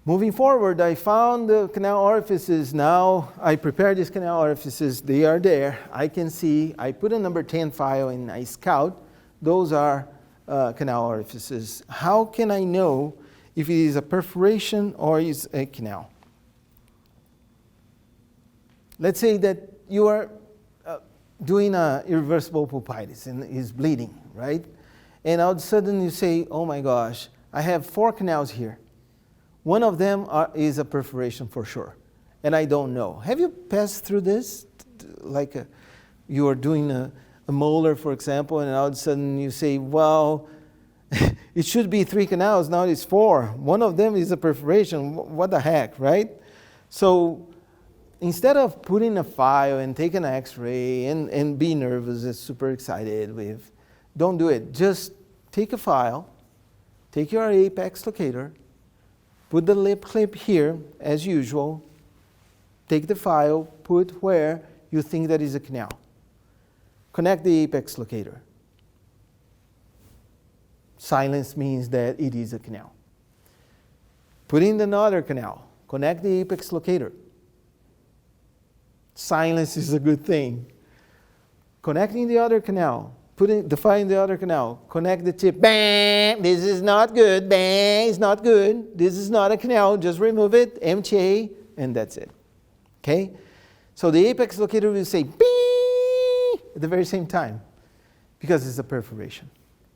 Moving forward, I found the canal orifices. Now I prepared these canal orifices. They are there. I can see. I put a number 10 file and I scout. Those are canal orifices. How can I know if it is a perforation or is a canal? Let's say that you are doing an irreversible pulpitis and is bleeding, right? And all of a sudden you say, oh my gosh, I have 4 canals here. One of them is a perforation for sure, and I don't know. Have you passed through this? Like you are doing a molar, for example, and all of a sudden you say, well, it should be 3 canals, now it's 4. One of them is a perforation. What the heck, right? So instead of putting a file and take an x-ray and be nervous and super excited with, don't do it. Just take a file, take your apex locator, put the lip clip here, as usual. Take the file, put where you think that is a canal. Connect the apex locator. Silence means that it is a canal. Put in another canal. Connect the apex locator. Silence is a good thing. Connecting the other canal. Putting the file in the other canal. Connect the tip. Bang! This is not good. Bang! It's not good. This is not a canal. Just remove it. MTA, and that's it. Okay? So the apex locator will say beep at the very same time because it's a perforation.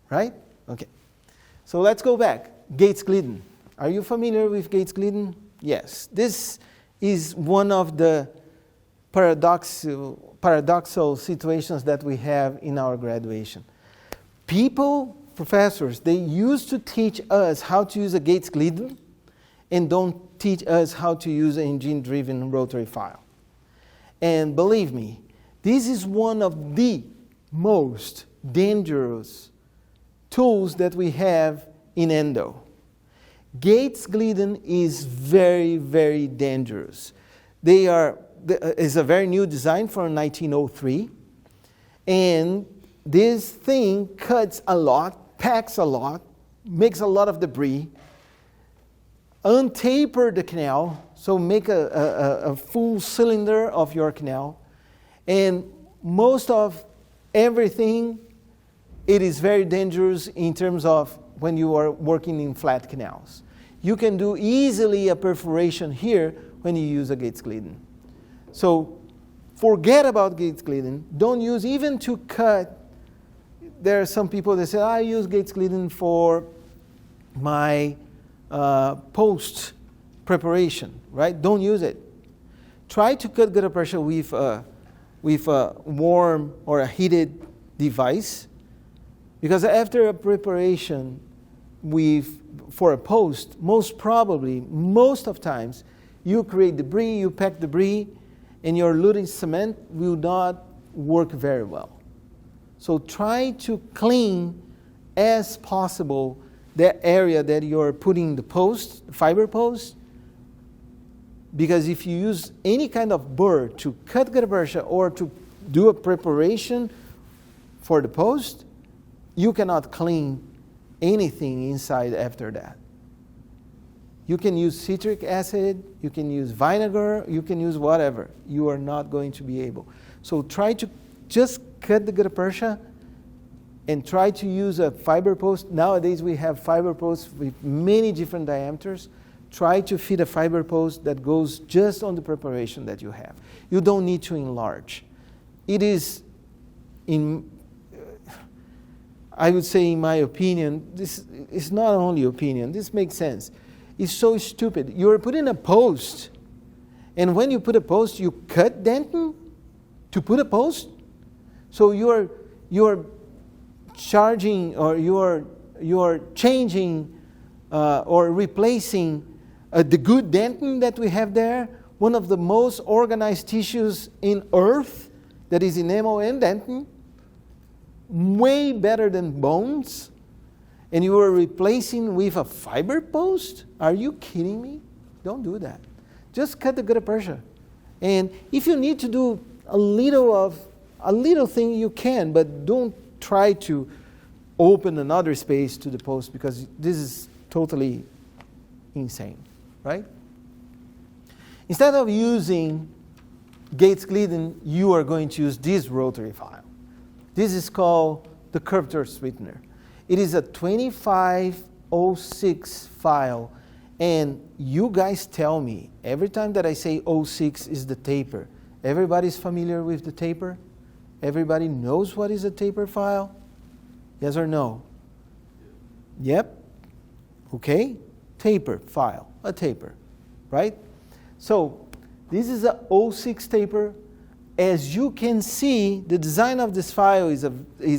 Right? Okay. So let's go back. Gates Glidden. Are you familiar with Gates Glidden? Yes. This is one of the paradoxical situations that we have in our graduation. Professors, they used to teach us how to use a Gates Glidden and don't teach us how to use an engine-driven rotary file. And believe me, this is one of the most dangerous tools that we have in endo. Gates Glidden is very, very dangerous. It's a very new design from 1903. And this thing cuts a lot, packs a lot, makes a lot of debris, untaper the canal, so make a full cylinder of your canal. And most of everything, it is very dangerous in terms of when you are working in flat canals. You can do easily a perforation here when you use a Gates Glidden. So forget about Gates Glidden. Don't use even to cut. There are some people that say, I use Gates Glidden for my post preparation, right? Don't use it. Try to cut gutta percha with a warm or a heated device, because after a preparation for a post, most of times, you create debris, you pack debris, and your luting cement will not work very well. So try to clean as possible that area that you're putting the post, fiber post, because if you use any kind of burr to cut gutta percha or to do a preparation for the post, you cannot clean anything inside after that. You can use citric acid, you can use vinegar, you can use whatever. You are not going to be able. So try to just cut the gutta percha and try to use a fiber post. Nowadays we have fiber posts with many different diameters. Try to fit a fiber post that goes just on the preparation that you have. You don't need to enlarge. It is, I would say in my opinion, this is not only opinion, this makes sense. It's so stupid. You're putting a post, and when you put a post, you cut dentin to put a post. So you're charging, or you're changing or replacing the good dentin that we have there, one of the most organized tissues in earth, that is enamel and dentin, way better than bones, and you are replacing with a fiber post? Are you kidding me? Don't do that. Just cut the gutta percha. And if you need to do a little thing, you can, but don't try to open another space to the post, because this is totally insane, right? Instead of using Gates Glidden, you are going to use this rotary file. This is called the curvature sweetener. It is a 2506 file, and you guys tell me, every time that I say 06 is the taper, everybody's familiar with the taper? Everybody knows what is a taper file? Yes or no? Yep. Okay. Taper file, a taper, right? So this is a 06 taper. As you can see, the design of this file is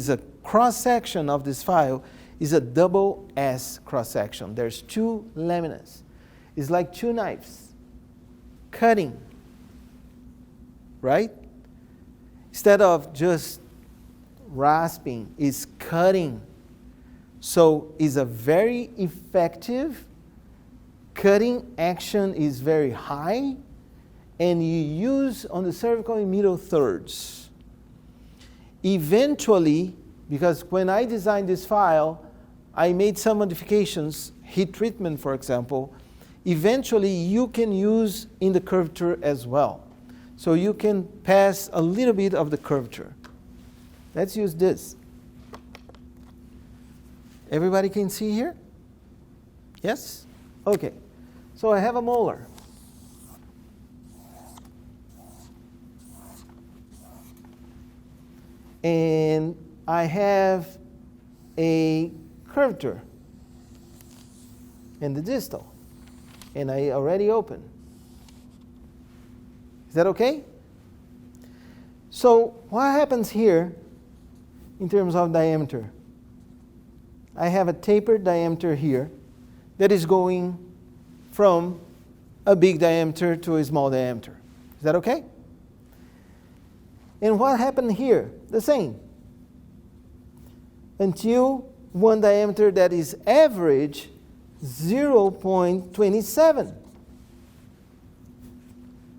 a cross-section of this file is a double S cross-section. There's two laminas. It's like two knives cutting, right? Instead of just rasping, it's cutting. So it's a very effective cutting action, is very high, and you use on the cervical and middle thirds. Eventually, because when I designed this file, I made some modifications, heat treatment for example, eventually you can use in the curvature as well. So you can pass a little bit of the curvature. Let's use this. Everybody can see here? Yes? Okay. So I have a molar. And I have a curvature in the distal. And I already opened. Is that okay? So what happens here in terms of diameter? I have a tapered diameter here that is going from a big diameter to a small diameter. Is that okay? And what happened here? The same. Until one diameter that is average 0.27.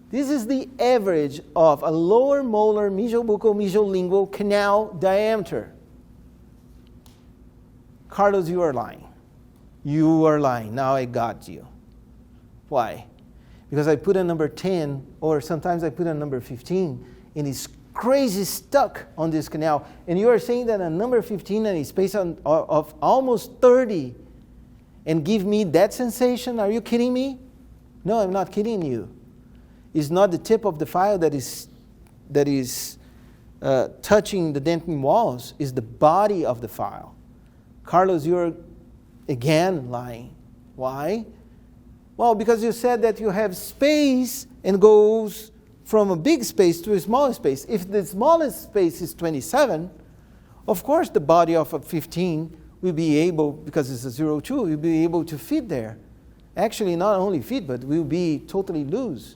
This is the average of a lower molar mesiobuccal-mesiolingual canal diameter. Carlos, you are lying. You are lying. Now I got you. Why? Because I put a number 10, or sometimes I put a number 15, and it's crazy stuck on this canal. And you are saying that a number 15 and a space of almost 30 and give me that sensation? Are you kidding me? No, I'm not kidding you. It's not the tip of the file that is touching the dentin walls. It's the body of the file. Carlos, you're again lying. Why? Well, because you said that you have space and goes from a big space to a smaller space. If the smallest space is 27, of course the body of a 15 will be able, because it's a 0.2, will be able to fit there. Actually, not only fit, but will be totally loose.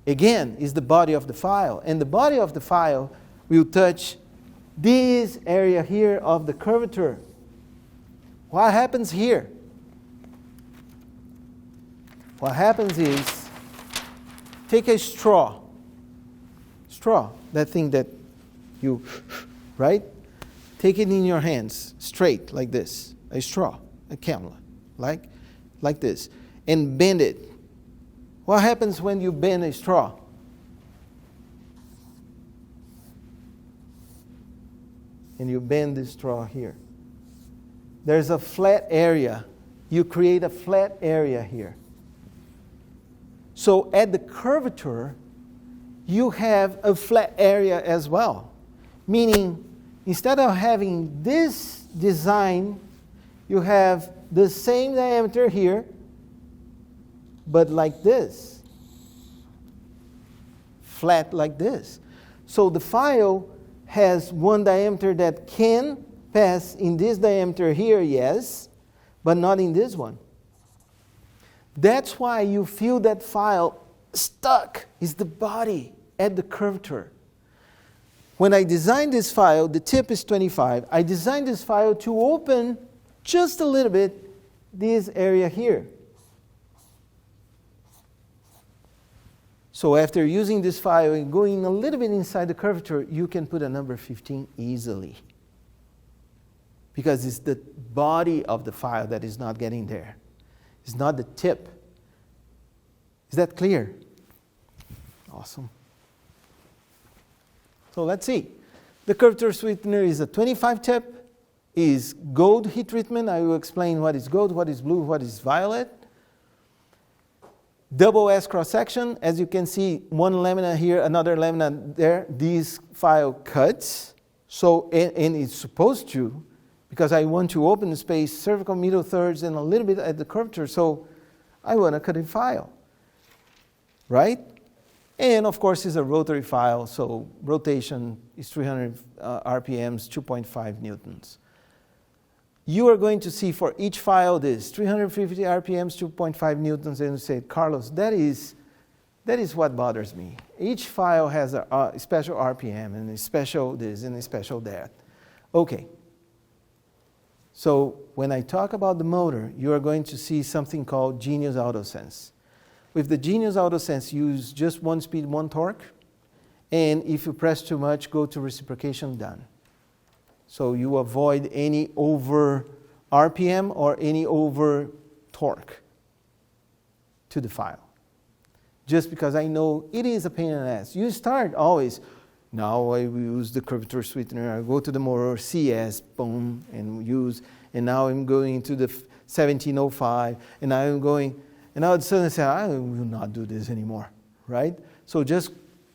Again, is the body of the file. And the body of the file will touch this area here of the curvature. What happens here? What happens is, take a straw, that thing that you, right? Take it in your hands, straight, like this, a straw, a camera, like this, and bend it. What happens when you bend a straw? And you bend the straw here. There's a flat area. You create a flat area here. So at the curvature, you have a flat area as well. Meaning, instead of having this design, you have the same diameter here, but like this. Flat like this. So the file has one diameter that can pass in this diameter here, yes, but not in this one. That's why you feel that file stuck. Is the body at the curvature. When I designed this file, the tip is 25. I designed this file to open just a little bit this area here. So after using this file and going a little bit inside the curvature, you can put a number 15 easily. Because it's the body of the file that is not getting there. It's not the tip. Is that clear? Awesome. So let's see. The curvature sweetener is a 25 tip, is gold heat treatment. I will explain what is gold, what is blue, what is violet. Double S cross section. As you can see, one lamina here, another lamina there. This file cuts. So, and it's supposed to, because I want to open the space, cervical middle thirds, and a little bit at the curvature. So I want to cut a file. Right? And of course, it's a rotary file, so rotation is 300 RPMs, 2.5 newtons. You are going to see for each file this, 350 RPMs, 2.5 newtons, and you say, Carlos, that is what bothers me. Each file has a special RPM, and a special this, and a special that. Okay. So when I talk about the motor, you are going to see something called Genius AutoSense. With the Genius AutoSense, use just one speed, one torque. And if you press too much, go to reciprocation, done. So you avoid any over RPM or any over torque to the file. Just because I know it is a pain in the ass. You start always, now I use the curvature sweetener, I go to the motor, CS, boom, and use, and now I'm going to the 1705, and now I'm going, and all of a sudden I say, I will not do this anymore, right? So just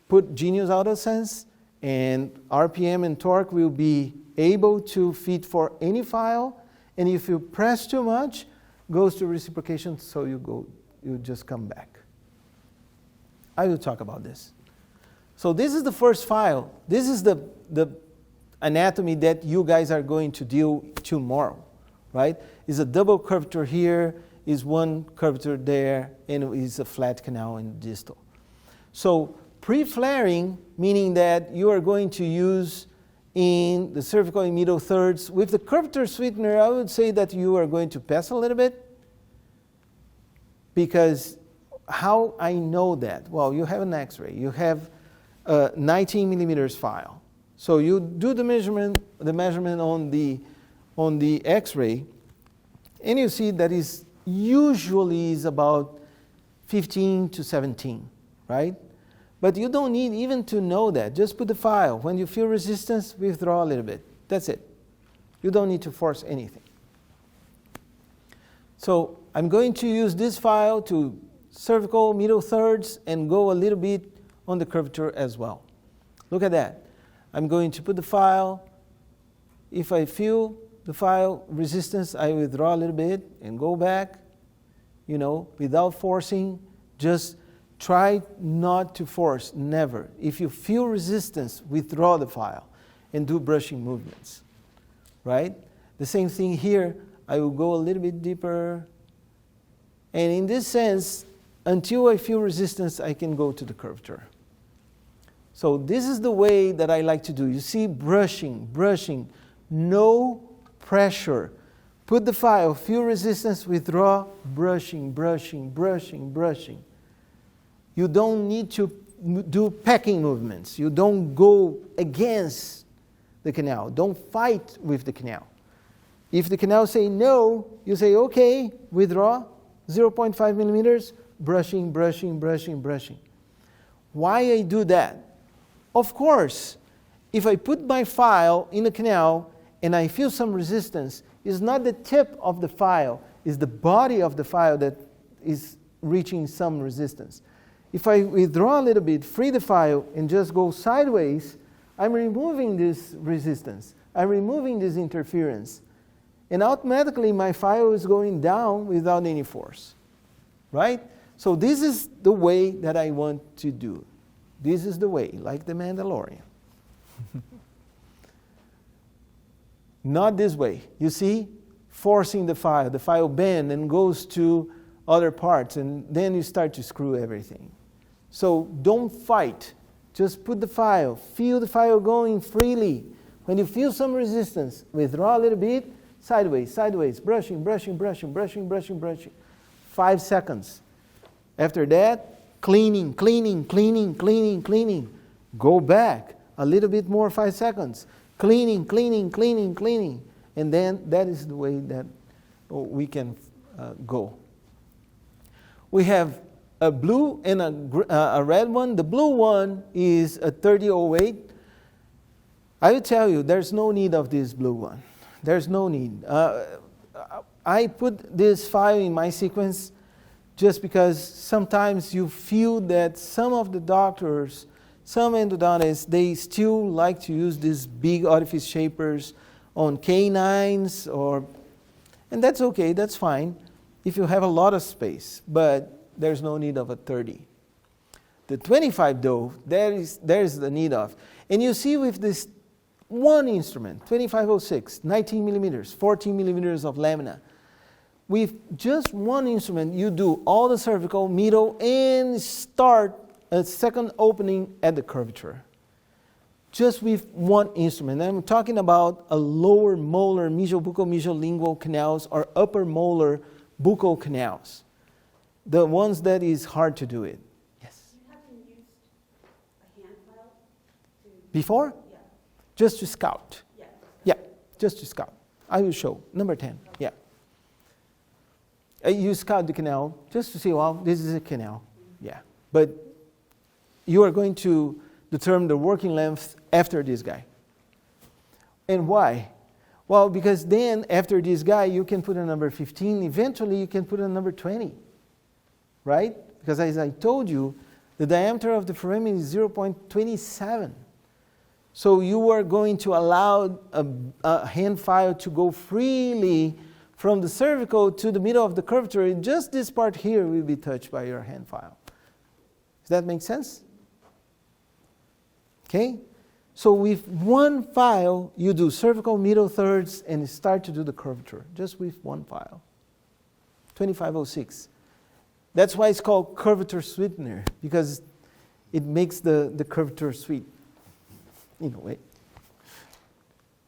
put Genius AutoSense, and RPM and torque will be able to fit for any file, and if you press too much, goes to reciprocation, so you just come back. I will talk about this. So this is the first file. This is the anatomy that you guys are going to deal tomorrow, right? Is a double curvature here, is one curvature there, and is a flat canal in distal. So Pre-flaring, meaning that you are going to use in the cervical and middle thirds. With the curvature sweetener, I would say that you are going to pass a little bit. Because how I know that? Well, you have an x-ray. You have a 19 millimeters file. So you do the measurement on the x-ray, and you see that is usually is about 15 to 17, right? But you don't need even to know that. Just put the file. When you feel resistance, withdraw a little bit. That's it. You don't need to force anything. So I'm going to use this file to cervical, middle thirds, and go a little bit on the curvature as well. Look at that. I'm going to put the file. If I feel the file resistance, I withdraw a little bit and go back, without forcing. Just try not to force, never. If you feel resistance, withdraw the file and do brushing movements, right? The same thing here. I will go a little bit deeper. And in this sense, until I feel resistance, I can go to the curvature. So this is the way that I like to do. You see, brushing, no pressure. Put the file, feel resistance, withdraw, brushing. You don't need to do packing movements. You don't go against the canal. Don't fight with the canal. If the canal say no, you say, okay, withdraw, 0.5 millimeters, brushing. Why I do that? Of course, if I put my file in the canal and I feel some resistance, it's not the tip of the file, it's the body of the file that is reaching some resistance. If I withdraw a little bit, free the file, and just go sideways, I'm removing this resistance. I'm removing this interference. And automatically my file is going down without any force. Right? So this is the way that I want to do. This is the way, like the Mandalorian. Not this way. You see? Forcing the file bends and goes to other parts, and then you start to screw everything. So don't fight. Just put the file. Feel the file going freely. When you feel some resistance, withdraw a little bit, sideways, brushing. 5 seconds. After that, cleaning. Go back a little bit more, 5 seconds. Cleaning. And then that is the way that we can go. We have a blue and a red one. The blue one is a 3008. I will tell you, there's no need of this blue one. There's no need. I put this file in my sequence just because sometimes you feel that some of the doctors, some endodontists, they still like to use these big orifice shapers on canines, and that's okay, that's fine if you have a lot of space, but there's no need of a 30. The 25 though, there is the need of. And you see with this one instrument, 2506, 19 millimeters, 14 millimeters of lamina. With just one instrument, you do all the cervical, middle, and start a second opening at the curvature. Just with one instrument. I'm talking about a lower molar mesiobuccal mesiolingual canals or upper molar buccal canals. The ones that is hard to do it. Yes? You haven't used a hand file to... Before? Yeah. Just to scout. Yeah. Yeah, just to scout. I will show. Number 10. Yeah. You scout the canal just to see, well, this is a canal. Yeah. But you are going to determine the working length after this guy. And why? Well, because then after this guy, you can put a number 15. Eventually, you can put a number 20. Right? Because as I told you, the diameter of the foramen is 0.27. So you are going to allow a hand file to go freely from the cervical to the middle of the curvature, and just this part here will be touched by your hand file. Does that make sense? Okay? So with one file, you do cervical, middle, thirds, and start to do the curvature, just with one file. 2506. That's why it's called curvature sweetener, because it makes the curvature sweet, in a way.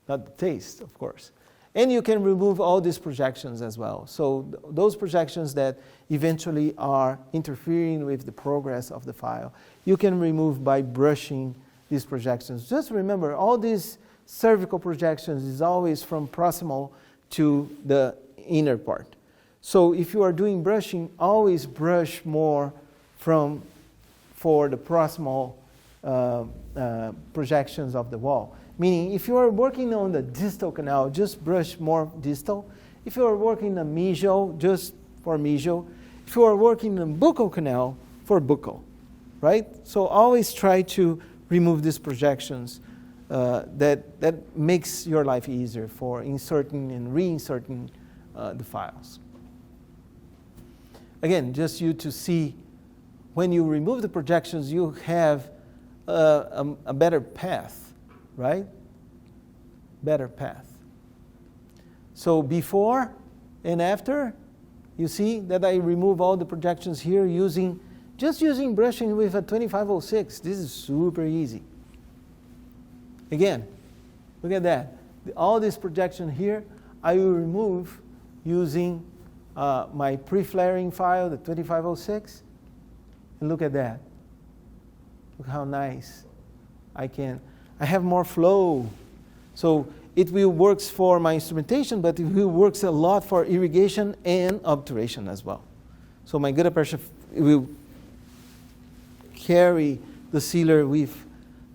Not the taste, of course. And you can remove all these projections as well. So those projections that eventually are interfering with the progress of the file, you can remove by brushing these projections. Just remember, all these cervical projections is always from proximal to the inner part. So if you are doing brushing, always brush more for the proximal projections of the wall. Meaning, if you are working on the distal canal, just brush more distal. If you are working on mesial, just for mesial. If you are working on buccal canal, for buccal, right? So always try to remove these projections that makes your life easier for inserting and reinserting the files. Again, just you to see, when you remove the projections, you have a better path. Right? Better path. So before and after, you see that I remove all the projections here just using brushing with a 2506. This is super easy. Again, look at that. All this projection here, I will remove using my pre-flaring file, the 2506. And look at that. Look how nice I have more flow. So it will works for my instrumentation, but it will works a lot for irrigation and obturation as well. So my gutta percha will carry the sealer with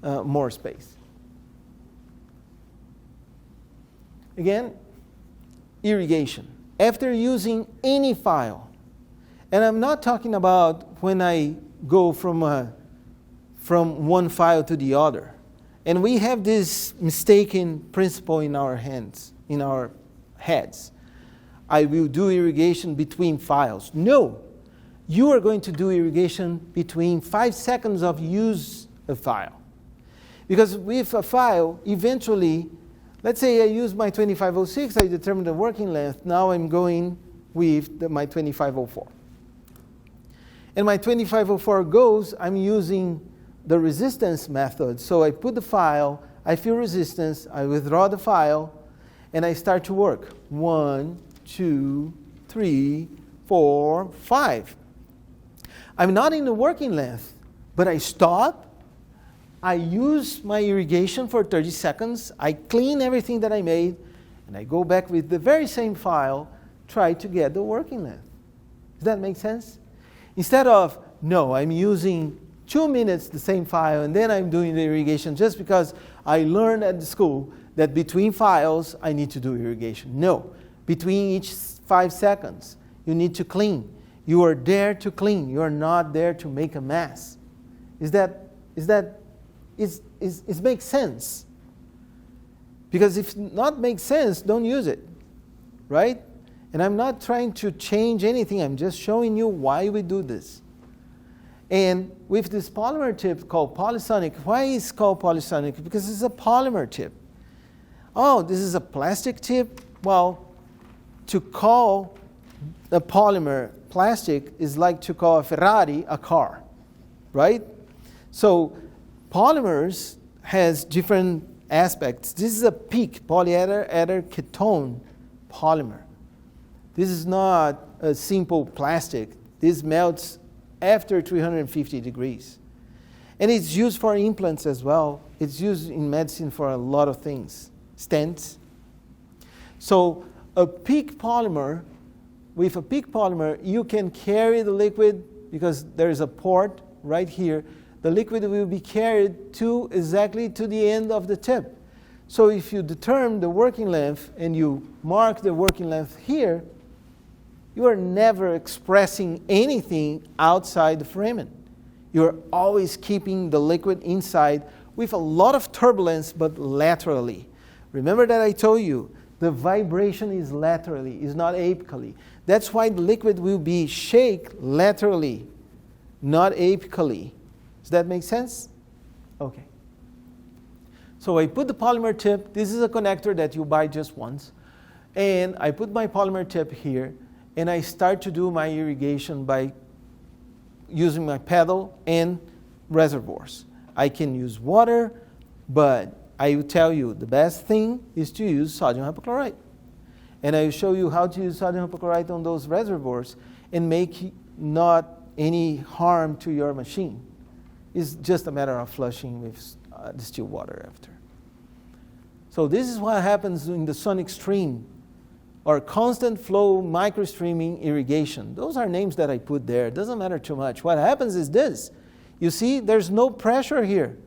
more space. Again, irrigation. After using any file, and I'm not talking about when I go from one file to the other. And we have this mistaken principle in our heads. I will do irrigation between files. No, you are going to do irrigation between 5 seconds of use a file. Because with a file, eventually, let's say I use my 2506, I determine the working length. Now I'm going with my 2504. And my 2504 goes, I'm using the resistance method. So I put the file, I feel resistance, I withdraw the file, and I start to work. 1, 2, 3, 4, 5. I'm not in the working length, but I stop, I use my irrigation for 30 seconds, I clean everything that I made, and I go back with the very same file, try to get the working length. Does that make sense? Instead of, no, I'm using 2 minutes the same file, and then I'm doing the irrigation just because I learned at the school that between files I need to do irrigation. No, between each 5 seconds you need to clean. You are there to clean. You are not there to make a mess. It makes sense? Because if not makes sense, don't use it, right? And I'm not trying to change anything. I'm just showing you why we do this. And with this polymer tip called polysonic, why is it called polysonic? Because it's a polymer tip. Oh, this is a plastic tip? Well, to call a polymer plastic is like to call a Ferrari a car, right? So polymers has different aspects. This is a PEEK, polyether ketone polymer. This is not a simple plastic. This melts after 350 degrees. And it's used for implants as well. It's used in medicine for a lot of things. Stents. So a PEEK polymer, with a PEEK polymer, you can carry the liquid because there is a port right here. The liquid will be carried exactly to the end of the tip. So if you determine the working length and you mark the working length here, you are never expressing anything outside the foramen. You're always keeping the liquid inside with a lot of turbulence, but laterally. Remember that I told you, the vibration is laterally, is not apically. That's why the liquid will be shake laterally, not apically. Does that make sense? Okay. So I put the polymer tip. This is a connector that you buy just once. And I put my polymer tip here. And I start to do my irrigation by using my pedal and reservoirs. I can use water, but I will tell you the best thing is to use sodium hypochlorite. And I will show you how to use sodium hypochlorite on those reservoirs and make not any harm to your machine. It's just a matter of flushing with distilled water after. So this is what happens in the sonic stream or constant flow microstreaming irrigation. Those are names that I put there. It doesn't matter too much. What happens is this. You see, there's no pressure here.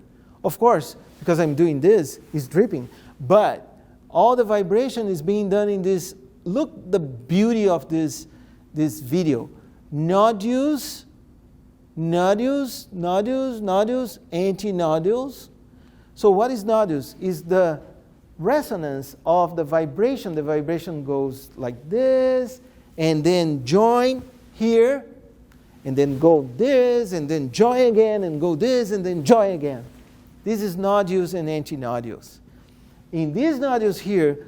Of course, because I'm doing this, it's dripping. But all the vibration is being done in this. Look the beauty of this video. Nodules, nodules, nodules, nodules, antinodules. So what is nodules? Is the resonance of the vibration. The vibration goes like this, and then join here, and then go this, and then join again, and go this, and then join again. This is nodules and antinodules. In these nodules here,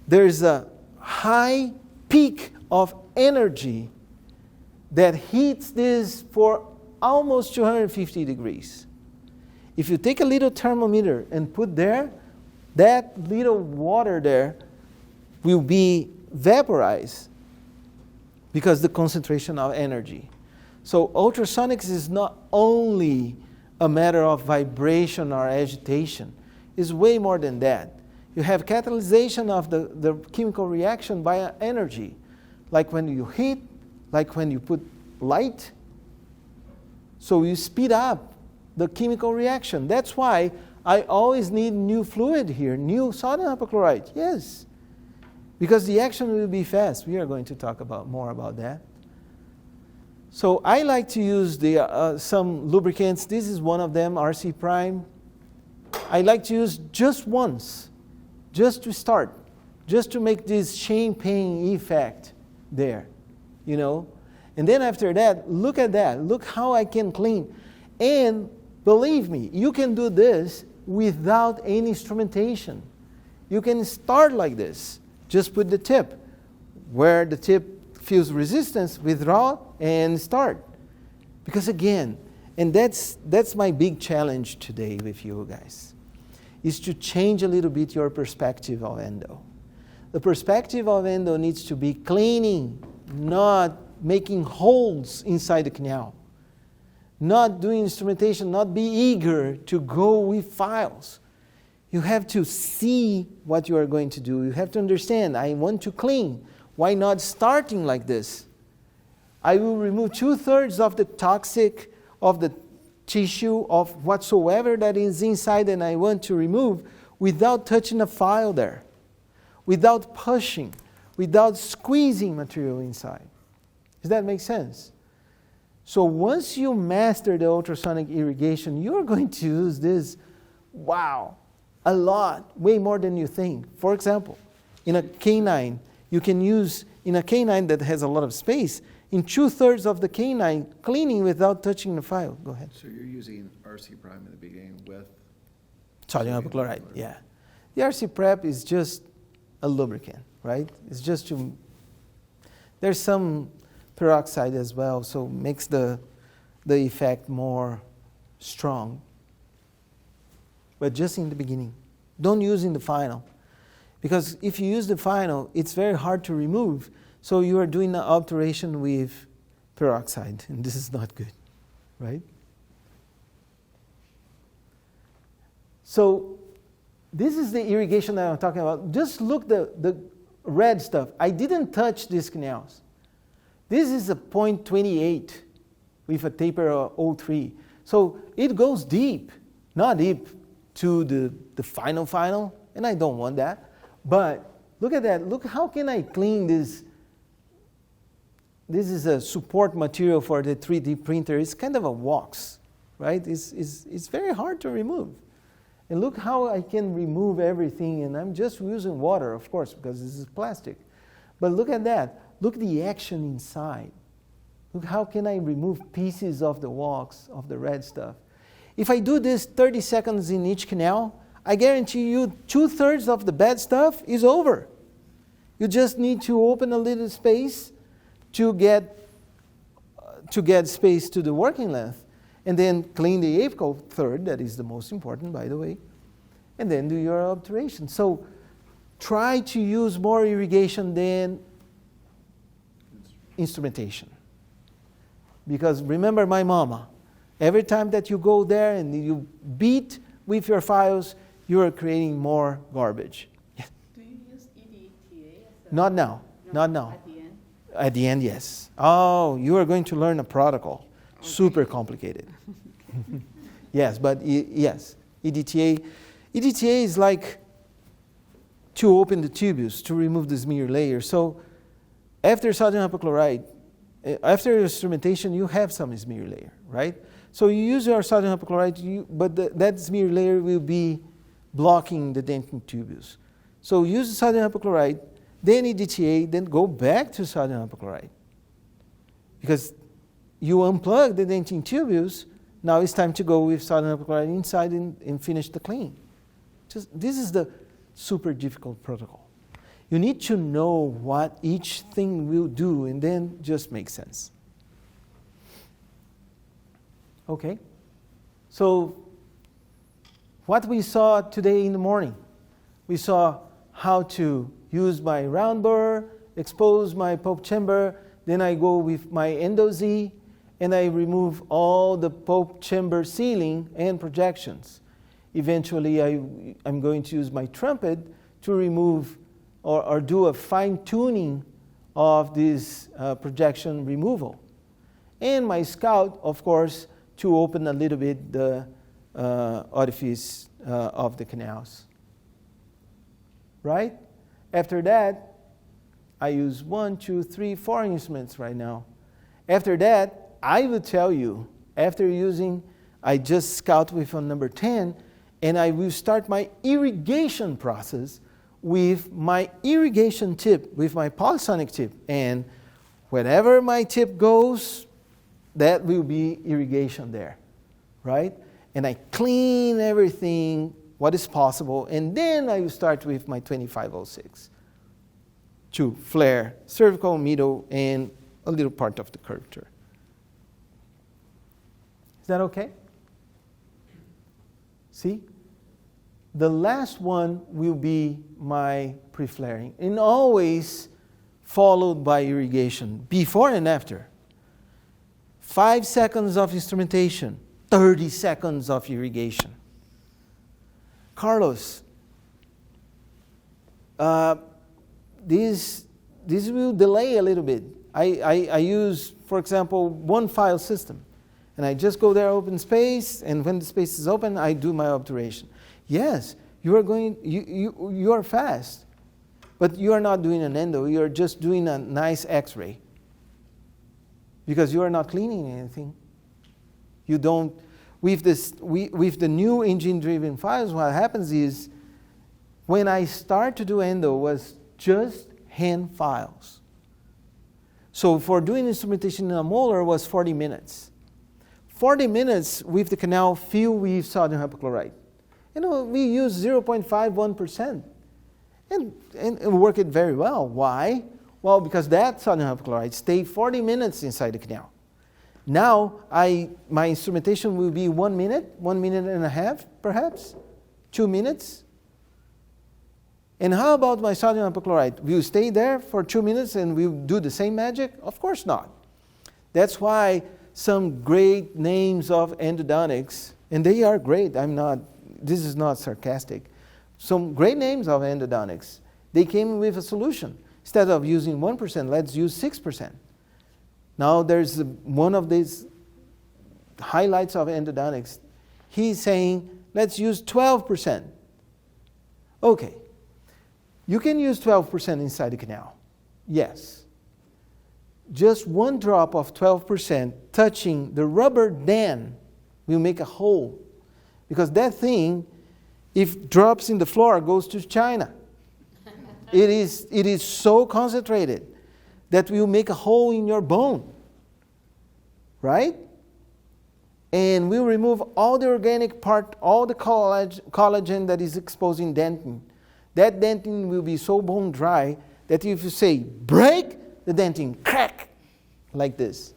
there's a high peak of energy that heats this for almost 250 degrees. If you take a little thermometer and put there, that little water there will be vaporized because the concentration of energy. So ultrasonics is not only a matter of vibration or agitation. It's way more than that. You have catalyzation of the chemical reaction by energy, like when you heat, like when you put light. So you speed up the chemical reaction. That's why I always need new fluid here, new sodium hypochlorite. Yes, because the action will be fast. We are going to talk more about that. So I like to use some lubricants. This is one of them, RC Prime. I like to use just once, just to start, just to make this champagne effect there, you know. And then after that, look at that. Look how I can clean. And believe me, you can do this without any instrumentation. You can start like this. Just put the tip. Where the tip feels resistance, withdraw and start. Because again, and that's my big challenge today with you guys, is to change a little bit your perspective of endo. The perspective of endo needs to be cleaning, not making holes inside the canal. Not doing instrumentation, not be eager to go with files. You have to see what you are going to do. You have to understand, I want to clean. Why not starting like this? I will remove 2/3 of the toxic, of the tissue, of whatsoever that is inside and I want to remove without touching a file there, without pushing, without squeezing material inside. Does that make sense? So once you master the ultrasonic irrigation, you're going to use this, wow, a lot, way more than you think. For example, in a canine, you can use, in a canine that has a lot of space, in 2/3 of the canine, cleaning without touching the file. Go ahead. So you're using RC Prime in the beginning with Sodium hypochlorite, yeah. The RC Prep is just a lubricant, right? It's just to, there's some peroxide as well, so makes the effect more strong. But just in the beginning. Don't use in the final. Because if you use the final, it's very hard to remove. So you are doing an alteration with peroxide, and this is not good, right? So this is the irrigation that I'm talking about. Just look the red stuff. I didn't touch these canals. This is a 0.28 with a taper of 0.3. So it goes deep, not deep to the final, and I don't want that. But look at that. Look, how can I clean this? This is a support material for the 3D printer. It's kind of a wax, right? It's very hard to remove. And look how I can remove everything, and I'm just using water, of course, because this is plastic. But look at that. Look at the action inside. Look, how can I remove pieces of the wax, of the red stuff? If I do this 30 seconds in each canal, I guarantee you 2/3 of the bad stuff is over. You just need to open a little space to get space to the working length. And then clean the apical third, that is the most important, by the way. And then do your obturation. So try to use more irrigation than instrumentation. Because remember my mama, every time that you go there and you beat with your files, you are creating more garbage. Do you use EDTA as a... Not now, not now. At the end? At the end, yes. Oh, you are going to learn a protocol. Okay. Super complicated. Yes, but yes, EDTA is like to open the tubules, to remove the smear layer. So after sodium hypochlorite, after instrumentation, you have some smear layer, right? So you use your sodium hypochlorite, but that smear layer will be blocking the dentin tubules. So use the sodium hypochlorite, then EDTA, then go back to sodium hypochlorite. Because you unplug the dentin tubules, now it's time to go with sodium hypochlorite inside and finish the clean. This is the super difficult protocol. You need to know what each thing will do, and then just make sense. Okay? So, what we saw today in the morning, we saw how to use my round burr, expose my pulp chamber, then I go with my Endo-Z, and I remove all the pulp chamber sealing and projections. Eventually, I'm going to use my trumpet to remove or do a fine-tuning of this projection removal. And my scout, of course, to open a little bit the orifice of the canals. Right? After that, I use 1, 2, 3, 4 instruments right now. After that, I will tell you, after using, I just scout with on number 10, and I will start my irrigation process with my irrigation tip, with my polysonic tip. And wherever my tip goes, that will be irrigation there, right? And I clean everything, what is possible, and then I will start with my 2506 to flare cervical, middle, and a little part of the curvature. Is that okay? See? The last one will be my pre-flaring, and always followed by irrigation, before and after. 5 seconds of instrumentation, 30 seconds of irrigation. Carlos, this will delay a little bit. I use, for example, one file system. And I just go there, open space, and when the space is open, I do my obturation. Yes, you are fast, but you are not doing an endo. You are just doing a nice X-ray because you are not cleaning anything. You don't. With the new engine-driven files, what happens is when I start to do endo was just hand files. So for doing instrumentation in a molar was 40 minutes. 40 minutes with the canal filled with sodium hypochlorite. We use 0.51% and work it very well. Why? Well, because that sodium hypochlorite stayed 40 minutes inside the canal. Now, my instrumentation will be 1 minute, 1 minute and a half, perhaps, 2 minutes. And how about my sodium hypochlorite? Will you stay there for 2 minutes and we'll do the same magic? Of course not. That's why some great names of endodontics, and they are great, this is not sarcastic. Some great names of endodontics, they came with a solution. Instead of using 1%, let's use 6%. Now there's one of these highlights of endodontics. He's saying, let's use 12%. Okay, you can use 12% inside the canal. Yes. Just one drop of 12% touching the rubber dam will make a hole. Because that thing, if drops in the floor, goes to China. It is so concentrated that will make a hole in your bone. Right? And we'll remove all the organic part, all the collagen that is exposing dentin. That dentin will be so bone dry that if you say, break, the dentin crack, like this.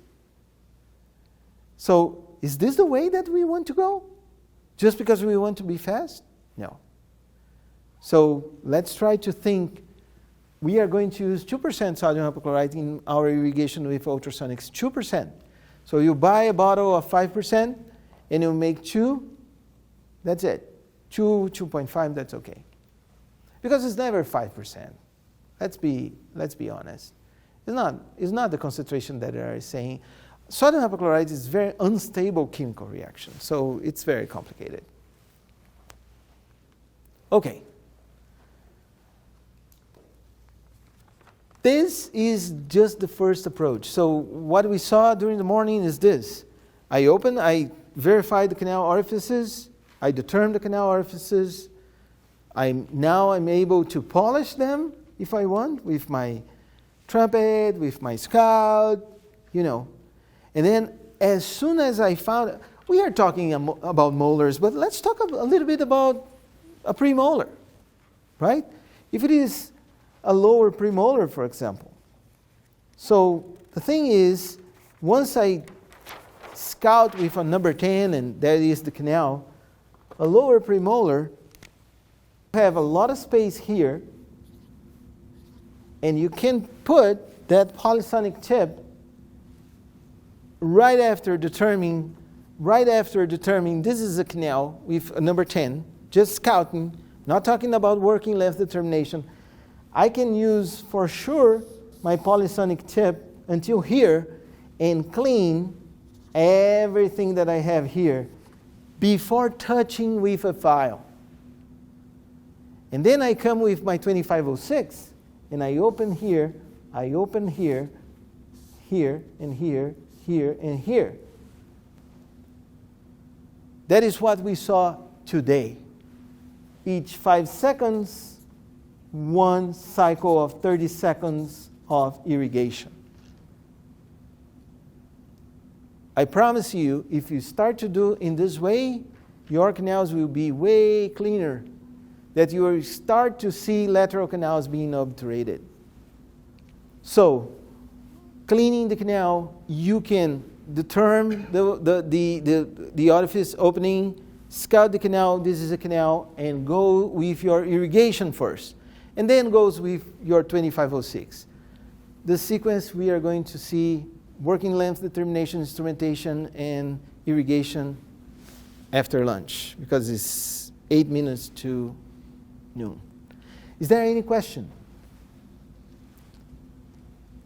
So is this the way that we want to go? Just because we want to be fast? No. So let's try to think. We are going to use 2% sodium hypochlorite in our irrigation with ultrasonics, 2%. So you buy a bottle of 5% and you make 2, that's it. 2, 2.5, that's okay. Because it's never 5%. Let's be honest. It's not the concentration that they are saying. Sodium hypochlorite is a very unstable chemical reaction, so it's very complicated. Okay. This is just the first approach. So what we saw during the morning is this. I verified the canal orifices, I determined the canal orifices, now I'm able to polish them if I want with my trumpet, with my scout, you know. And then as soon as I found, we are talking about molars, but let's talk a little bit about a premolar, right? If it is a lower premolar, for example. So the thing is, once I scout with a number 10, and that is the canal, a lower premolar, have a lot of space here, and you can put that polysonic tip right after determining this is a canal with a number 10, just scouting, not talking about working length determination. I can use for sure my polysonic tip until here and clean everything that I have here before touching with a file. And then I come with my 2506 and I open here, here, and here, here, and here. That is what we saw today. Each 5 seconds, one cycle of 30 seconds of irrigation. I promise you, if you start to do in this way, your canals will be way cleaner, that you will start to see lateral canals being obturated. So, cleaning the canal, you can determine the orifice opening, scout the canal, this is a canal, and go with your irrigation first. And then goes with your 2506. The sequence we are going to see working length determination, instrumentation, and irrigation after lunch, because it's 8 minutes to noon. Is there any question?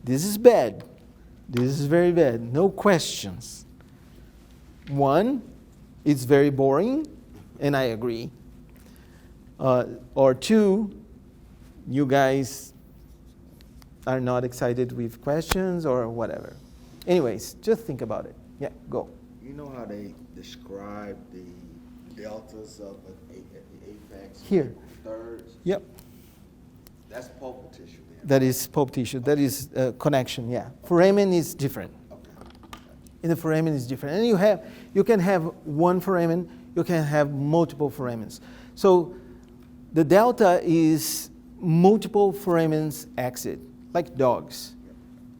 This is bad. This is very bad. No questions. One, it's very boring, and I agree. Or two, you guys are not excited with questions or whatever. Anyways, just think about it. Yeah, go. You know how they describe the deltas of the apex? Here. Thirds? Yep. That's pulpal tissue then. That is pulp tissue. That is connection, yeah. Foramen is different. Okay. In the foramen is different. And you can have one foramen, you can have multiple foramens. So the delta is multiple foramens exit, like dogs.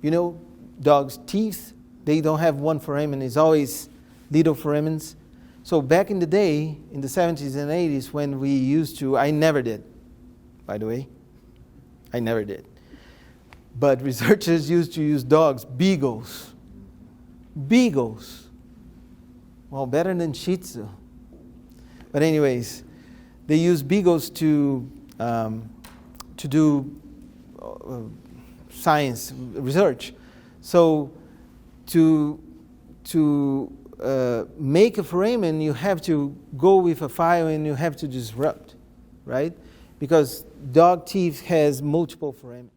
You know, dogs' teeth, they don't have one foramen, it's always little foramens. So back in the day, in the 70s and 80s, when we used to, I never did, by the way. I never did. But researchers used to use dogs, beagles. Beagles. Well, better than Shih Tzu. But anyways, they use beagles to do science research. So to make a foramen, you have to go with a file and you have to disrupt, right? Because dog teeth has multiple foramen.